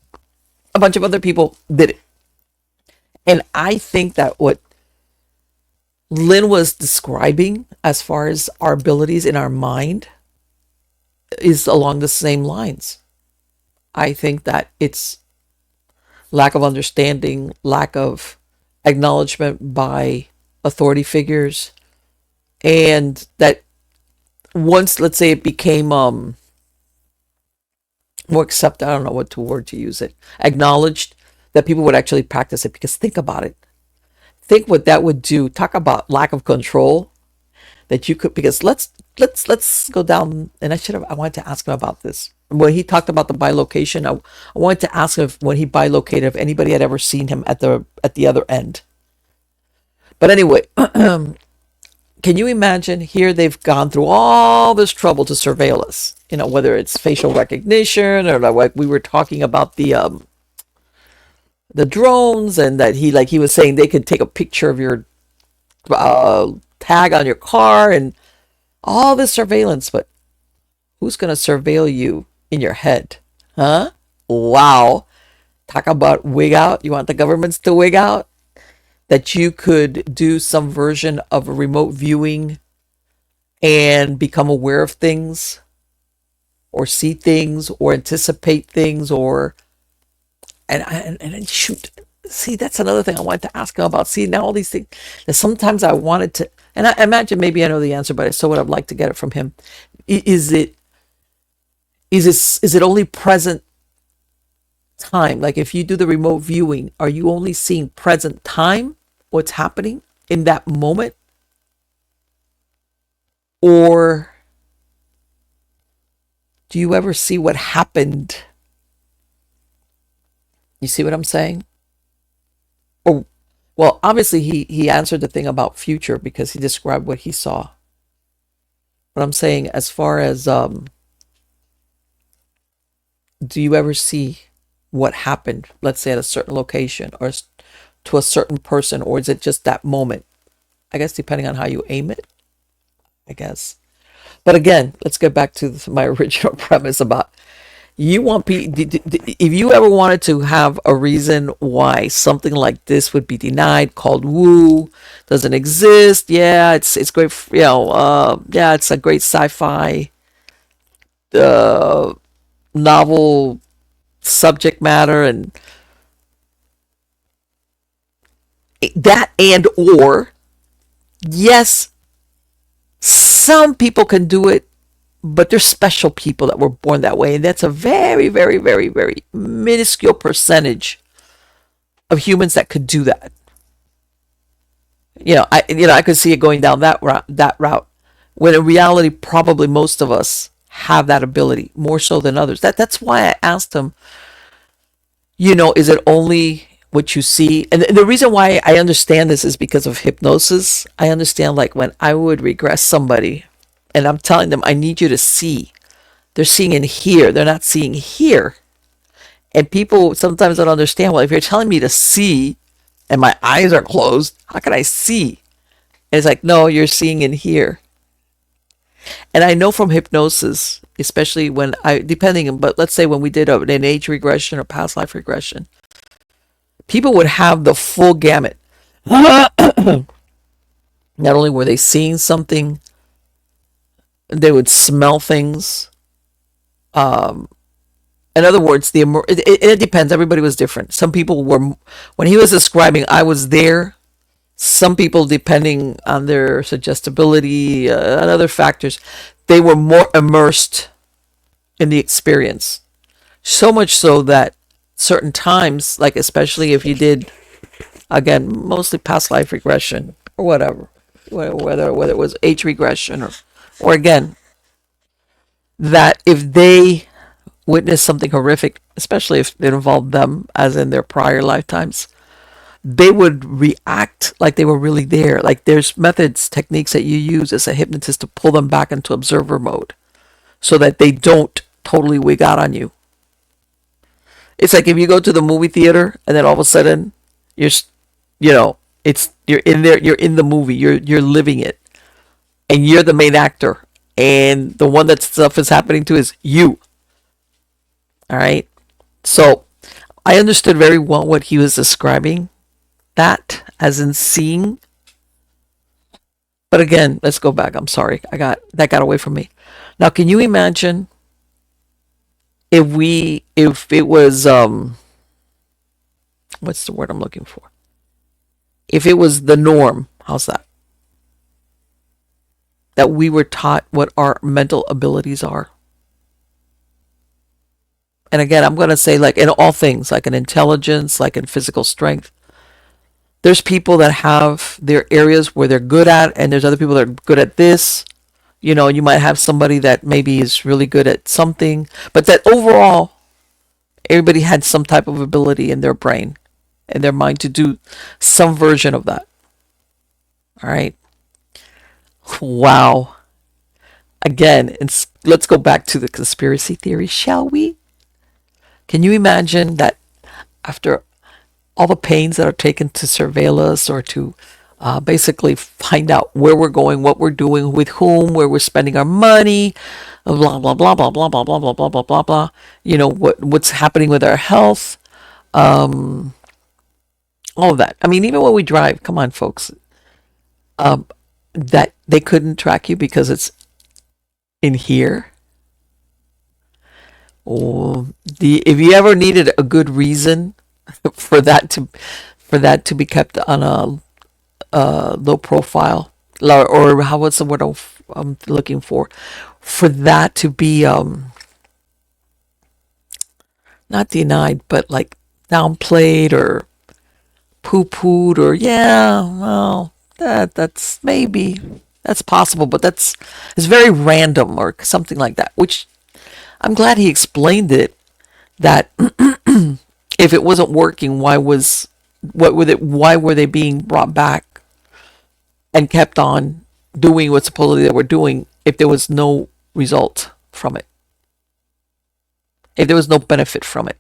a bunch of other people did it. And I think that what Lyn was describing as far as our abilities in our mind is along the same lines. I think that it's lack of understanding, lack of acknowledgement by authority figures, and that once, let's say, it became more accepted, I don't know what word to use it, acknowledged, that people would actually practice it. Because think about it. Think what that would do. Talk about lack of control that you could, because let's go down, and I wanted to ask him about this. When he talked about the bilocation, I wanted to ask him when he bilocated if anybody had ever seen him at the other end. But anyway, can you imagine here they've gone through all this trouble to surveil us, whether it's facial recognition or like we were talking about the drones, and that he was saying they could take a picture of your tag on your car and all this surveillance. But who's going to surveil you in your head? Huh? Wow. Talk about wig out. You want the governments to wig out? That you could do some version of a remote viewing and become aware of things, or see things, or anticipate things, and shoot. See, that's another thing I wanted to ask him about. See, now all these things that sometimes I wanted to, and I imagine maybe I know the answer, but I still would have liked to get it from him. Is it only present time, like if you do the remote viewing, are you only seeing present time, what's happening in that moment? Or do you ever see what happened? You see what I'm saying? Or, well, obviously he answered the thing about future because he described what he saw. But I'm saying, as far as do you ever see what happened, let's say at a certain location or to a certain person, or is it just that moment? I guess depending on how you aim it, I guess. But again, let's get back to my original premise about you want if you ever wanted to have a reason why something like this would be denied, called woo, doesn't exist. Yeah, it's great. Yeah, it's a great sci-fi uh, novel subject matter, and that, and or yes, some people can do it, but there's special people that were born that way, and that's a very, very, very, very minuscule percentage of humans that could do that. I could see it going down that route, when in reality, probably most of us have that ability more so than others. That's why I asked him, is it only what you see? And the reason why I understand this is because of hypnosis. I understand, like, when I would regress somebody and I'm telling them, I need you to see. They're seeing in here. They're not seeing here. And people sometimes don't understand. Well, if you're telling me to see and my eyes are closed, how can I see? And it's like, no, you're seeing in here. And I know from hypnosis, especially but let's say when we did an age regression or past life regression, people would have the full gamut. Not only were they seeing something, they would smell things. In other words, it depends. Everybody was different. Some people were, when he was describing, I was there. Some people, depending on their suggestibility and other factors, they were more immersed in the experience. So much so that certain times, like especially if you did, again, mostly past life regression or whatever, whether it was age regression or again, that if they witnessed something horrific, especially if it involved them, as in their prior lifetimes, they would react like they were really there. Like, there's methods, techniques that you use as a hypnotist to pull them back into observer mode so that they don't totally wig out on you. It's like if you go to the movie theater and then all of a sudden you're in there, you're in the movie, you're living it, and you're the main actor, and the one that stuff is happening to is you. All right. So I understood very well what he was describing, that as in seeing. But again, let's go back. I'm sorry. That got away from me. Now, can you imagine if it was what's the word I'm looking for? If it was the norm, how's that? That we were taught what our mental abilities are. And again, I'm going to say, like in all things, like in intelligence, like in physical strength, there's people that have their areas where they're good at, and there's other people that are good at this. You might have somebody that maybe is really good at something, but that overall, everybody had some type of ability in their brain and their mind to do some version of that. All right. Wow. Again, let's go back to the conspiracy theory, shall we? Can you imagine that after all the pains that are taken to surveil us, or to basically find out where we're going, what we're doing, with whom, where we're spending our money, blah, blah, blah, blah, blah, blah, blah, blah, blah, blah, blah, blah, what's happening with our health, all of that. I mean, even when we drive, come on, folks, that they couldn't track you because it's in here. Or if you ever needed a good reason for that to be kept on a low how, what's the word I'm looking for that to be not denied, but like downplayed or poo-pooed, or yeah, well, that's maybe that's possible, but it's very random or something like that. Which I'm glad he explained it, that if it wasn't working, why were they being brought back and kept on doing what supposedly they were doing if there was no result from it, if there was no benefit from it?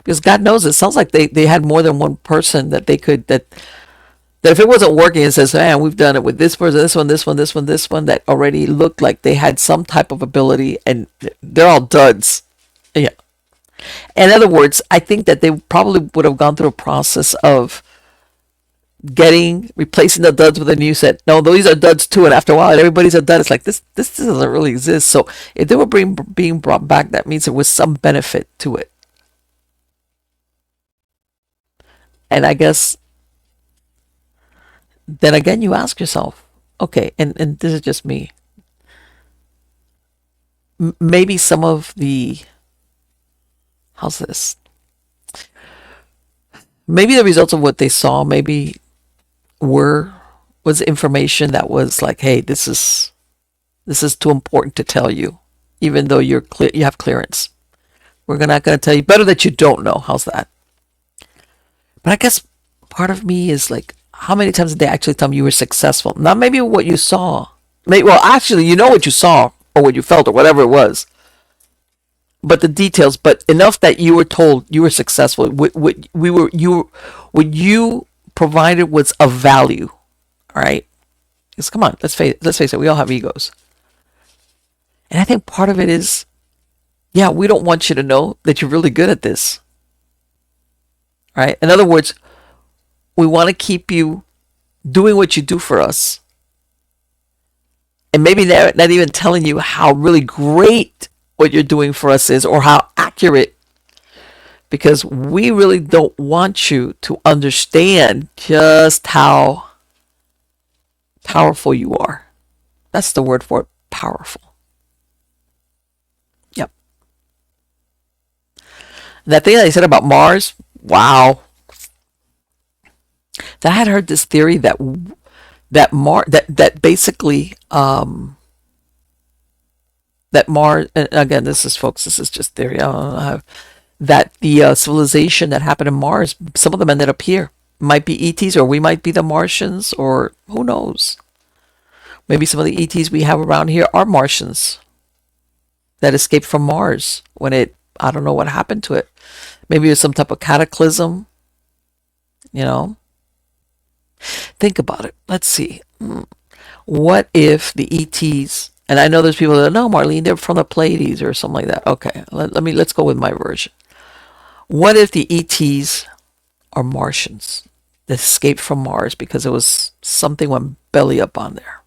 Because God knows, it sounds like they had more than one person that they could, that if it wasn't working, it says, man, we've done it with this person, this one, that already looked like they had some type of ability, and they're all duds. Yeah. In other words, I think that they probably would have gone through a process of replacing the duds with a new set. No, these are duds too, and after a while, everybody's a dud. It's like this doesn't really exist. So if they were being brought back, that means there was some benefit to it. And I guess then again, you ask yourself, okay, and this is just me. Maybe some of the, how's this? Maybe the results of what they saw maybe was information that was like, hey, this is too important to tell you, even though you have clearance. We're not going to tell you. Better that you don't know. How's that? But I guess part of me is like, how many times did they actually tell me you were successful? Not maybe what you saw. Well, actually, you know what you saw or what you felt or whatever it was, but the details. But enough that you were told you were successful. What you provided was of value. All right. Because come on, let's face it. We all have egos, and I think part of it is, yeah, we don't want you to know that you're really good at this. Right? In other words, we want to keep you doing what you do for us. And maybe they're not even telling you how really great what you're doing for us is, or how accurate, because we really don't want you to understand just how powerful you are. That's the word for it, powerful. Yep. That thing that they said about Mars, wow. That I had heard this theory that basically that Mars, and again, this is just theory. I don't know that the civilization that happened in Mars, some of them ended up here. Might be ETs, or we might be the Martians, or who knows? Maybe some of the ETs we have around here are Martians that escaped from Mars when I don't know what happened to it. Maybe it was some type of cataclysm, you know? Think about it. Let's see. What if the ETs, and I know there's people that know, Marlene, they're from the Pleiades or something like that. Okay, let's go with my version. What if the ETs are Martians that escaped from Mars because it was something went belly up on there?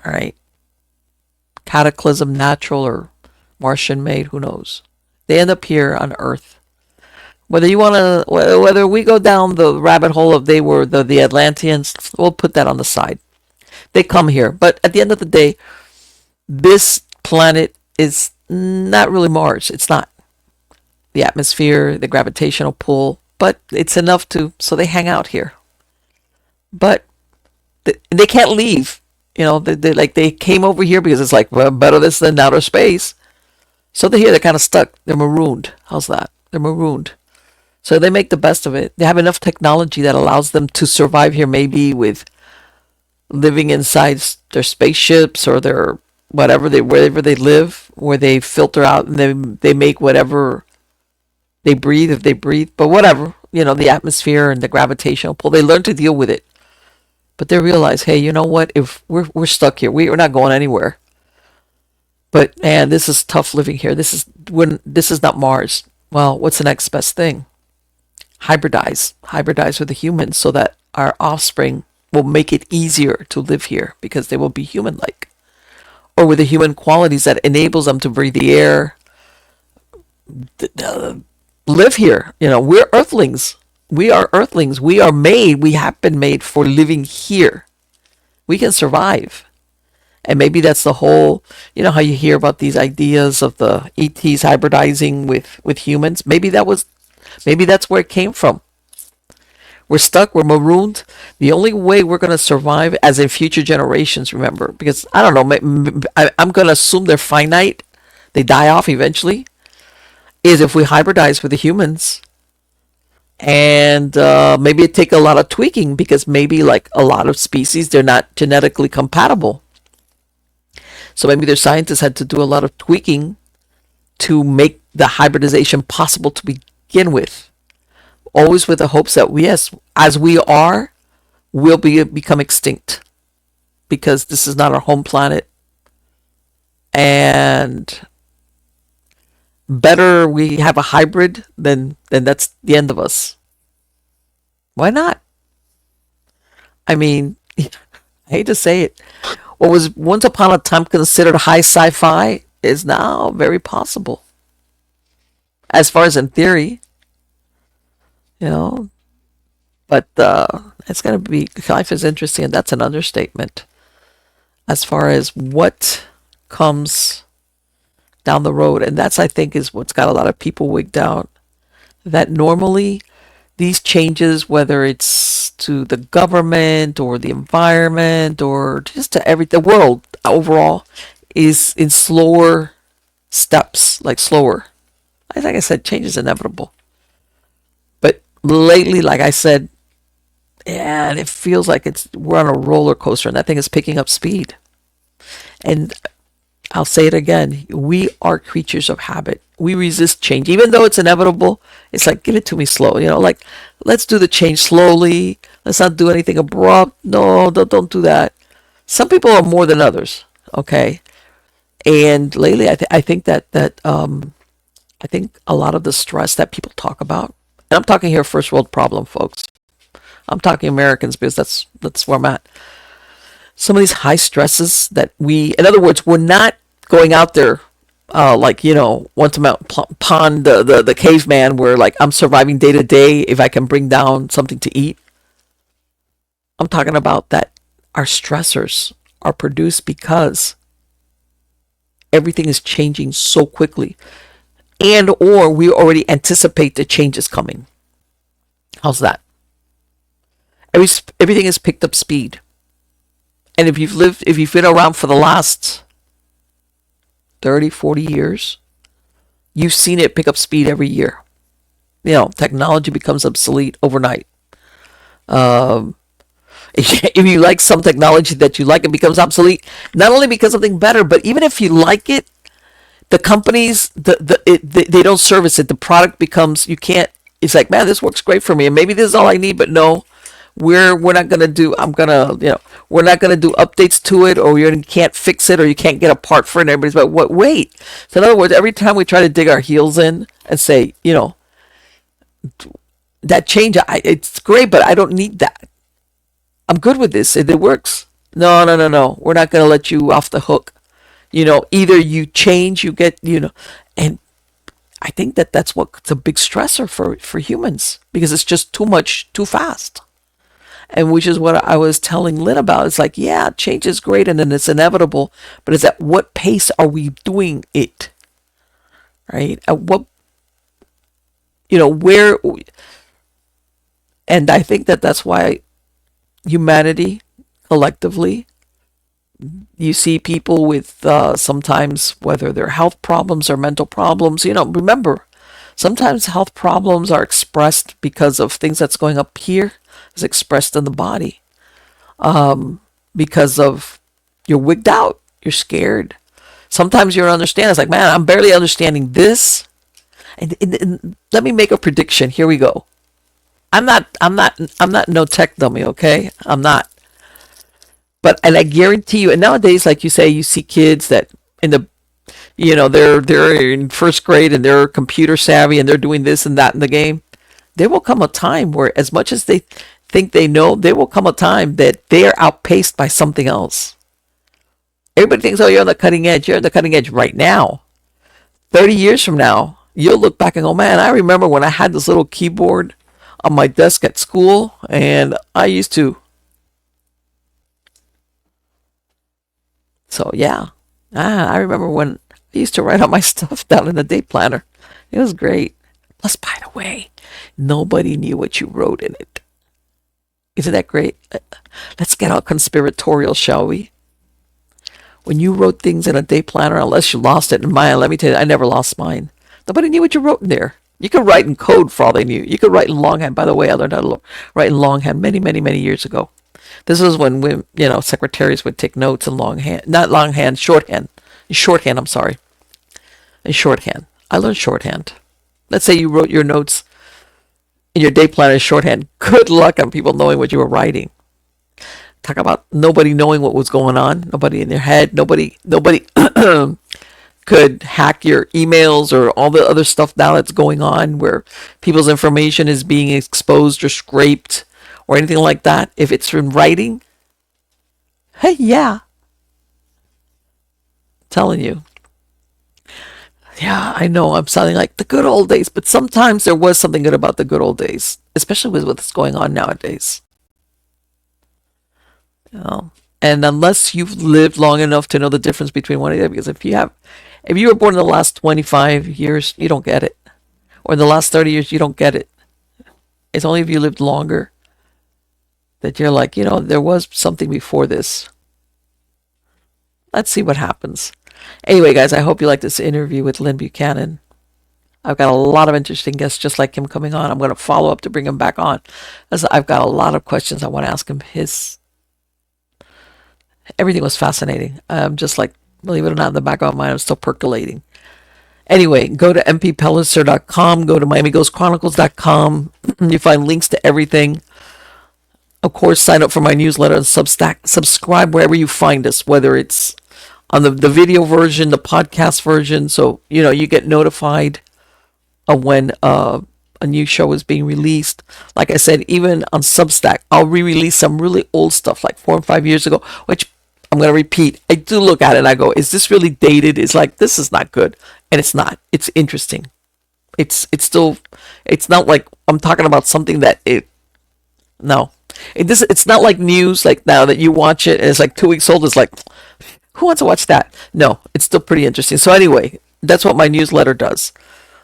All right. Cataclysm, natural or Martian made, who knows? They end up here on Earth. Whether we go down the rabbit hole of they were the Atlanteans, we'll put that on the side. They come here, but at the end of the day, this planet is not really Mars. It's not. The atmosphere, the gravitational pull, but it's enough so they hang out here. But they can't leave. You know, they came over here because it's like, well, better this than outer space. So they're here. They're kind of stuck. They're marooned. How's that? They're marooned. So they make the best of it. They have enough technology that allows them to survive here, maybe with living inside their spaceships or their wherever they live, where they filter out and they make whatever they breathe, if they breathe, but whatever, the atmosphere and the gravitational pull, they learn to deal with it. But they realize, hey, you know what? If we're stuck here, we're not going anywhere. But man, this is tough living here. This is not Mars. Well, what's the next best thing? Hybridize with the humans so that our offspring will make it easier to live here because they will be human-like, or with the human qualities that enables them to breathe the air, live here. We're earthlings. We are earthlings. We have been made for living here. We can survive. And maybe that's the whole, how you hear about these ideas of the ETs hybridizing with humans. Maybe that's where it came from. We're stuck, we're marooned. The only way we're going to survive, as in future generations, remember, because I don't know, I'm going to assume they're finite, they die off eventually, is if we hybridize with the humans. And maybe it take a lot of tweaking, because maybe like a lot of species, they're not genetically compatible. So maybe their scientists had to do a lot of tweaking to make the hybridization possible to begin with. Always with the hopes that, yes, as we are, we'll become extinct, because this is not our home planet. And better we have a hybrid than that's the end of us. Why not? I mean, I hate to say it. What was once upon a time considered high sci-fi is now very possible. As far as in theory, but it's going to be, life is interesting, and that's an understatement. As far as what comes down the road, and that's, I think, is what's got a lot of people wigged out. That normally these changes, whether it's to the government or the environment or just to the world overall, is in slower steps, like slower. Like I said, change is inevitable. But lately, like I said, and it feels like we're on a roller coaster, and that thing is picking up speed. And I'll say it again, we are creatures of habit. We resist change. Even though it's inevitable, it's like, give it to me slow. Like, let's do the change slowly. Let's not do anything abrupt. No, don't do that. Some people are more than others, okay? And lately, I think that I think a lot of the stress that people talk about, and I'm talking here first world problem, folks. I'm talking Americans, because that's where I'm at. Some of these high stresses that in other words, we're not going out there like, once I'm out upon the caveman, where like I'm surviving day to day if I can bring down something to eat. I'm talking about that our stressors are produced because everything is changing so quickly, and or we already anticipate the changes coming. How's that? Everything has picked up speed. And if you've been around for the last 30, 40 years, you've seen it pick up speed every year. Technology becomes obsolete overnight. If you like some technology that you like, it becomes obsolete, not only because something better, but even if you like it, the companies, they don't service it. The product becomes, you can't, it's like, man, this works great for me, and maybe this is all I need, but no, we're not gonna do. We're not gonna do updates to it, or you can't fix it, or you can't get a part for it. And everybody's like, what? Wait. So in other words, every time we try to dig our heels in and say, that change, it's great, but I don't need that. I'm good with this. It works. No. We're not gonna let you off the hook. Either you change, you get, and I think that's what's a big stressor for humans, because it's just too much, too fast. And which is what I was telling Lyn about. It's like, yeah, change is great and then it's inevitable, but it's at what pace are we doing it? Right? At what, where, and I think that's why humanity collectively, you see people with sometimes, whether they're health problems or mental problems, remember, sometimes health problems are expressed because of things that's going up here is expressed in the body, because of you're wigged out, you're scared. Sometimes you don't understand. It's like, man, I'm barely understanding this. And let me make a prediction. Here we go. I'm not no tech dummy, okay? I'm not. And I guarantee you, and nowadays, like you say, you see kids that in the, they're in first grade and they're computer savvy and they're doing this and that in the game. There will come a time where, as much as they think they know, there will come a time that they are outpaced by something else. Everybody thinks, oh, you're on the cutting edge. You're on the cutting edge right now. 30 years from now, you'll look back and go, man, I remember when I had this little keyboard on my desk at school, and I used to So yeah, I remember when I used to write all my stuff down in the day planner. It was great. Plus, by the way, nobody knew what you wrote in it. Isn't that great? Let's get all conspiratorial, shall we? When you wrote things in a day planner, unless you lost it in mine, let me tell you, I never lost mine. Nobody knew what you wrote in there. You could write in code for all they knew. You could write in longhand. By the way, I learned how to write in longhand many, many, many years ago. This was when secretaries would take notes in longhand, not longhand, shorthand. Shorthand, I'm sorry. In shorthand. I learned shorthand. Let's say you wrote your notes in your day planner in shorthand. Good luck on people knowing what you were writing. Talk about nobody knowing what was going on. Nobody in their head. Nobody could hack your emails or all the other stuff now that's going on where people's information is being exposed or scraped or anything like that. If it's in writing, hey, yeah. I'm telling you. Yeah, I know I'm sounding like the good old days, but sometimes there was something good about the good old days, especially with what's going on nowadays. You know? And unless you've lived long enough to know the difference between one and the other, because if you were born in the last 25 years, you don't get it. Or in the last 30 years, you don't get it. It's only if you lived longer that you're like, there was something before this. Let's see what happens. Anyway, guys, I hope you like this interview with Lyn Buchanan. I've got a lot of interesting guests just like him coming on. I'm going to follow up to bring him back on, as I've got a lot of questions I want to ask him. Everything was fascinating. Just like, believe it or not, in the back of my mind, I'm still percolating. Anyway, go to mppelliser.com, go to miamighostchronicles.com. You find links to everything. Of course, sign up for my newsletter and Substack. Subscribe wherever you find us, whether it's on the video version, the podcast version, so you get notified of when a new show is being released. Like I said, even on Substack, I'll re-release some really old stuff like 4 and 5 years ago, which I'm going to repeat. I do look at it and I go, is this really dated? It's like, this is not good. And it's not. It's interesting. It's not like I'm talking about something no. It's not like news, like now that you watch it and it's like 2 weeks old. It's like, who wants to watch that? No, it's still pretty interesting. So anyway, that's what my newsletter does.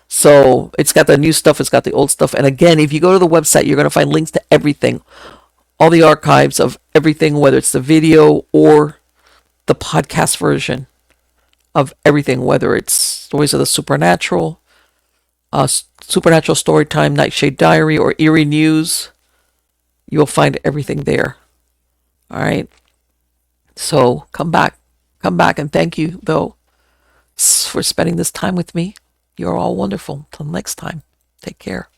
So it's got the new stuff, it's got the old stuff. And again, if you go to the website, you're going to find links to everything, all the archives of everything, whether it's the video or the podcast version of everything, whether it's Stories of the Supernatural, Supernatural Storytime, Nightshade Diary, or Eerie News. You'll find everything there. All right. So come back, and thank you, though, for spending this time with me. You're all wonderful. Till next time, take care.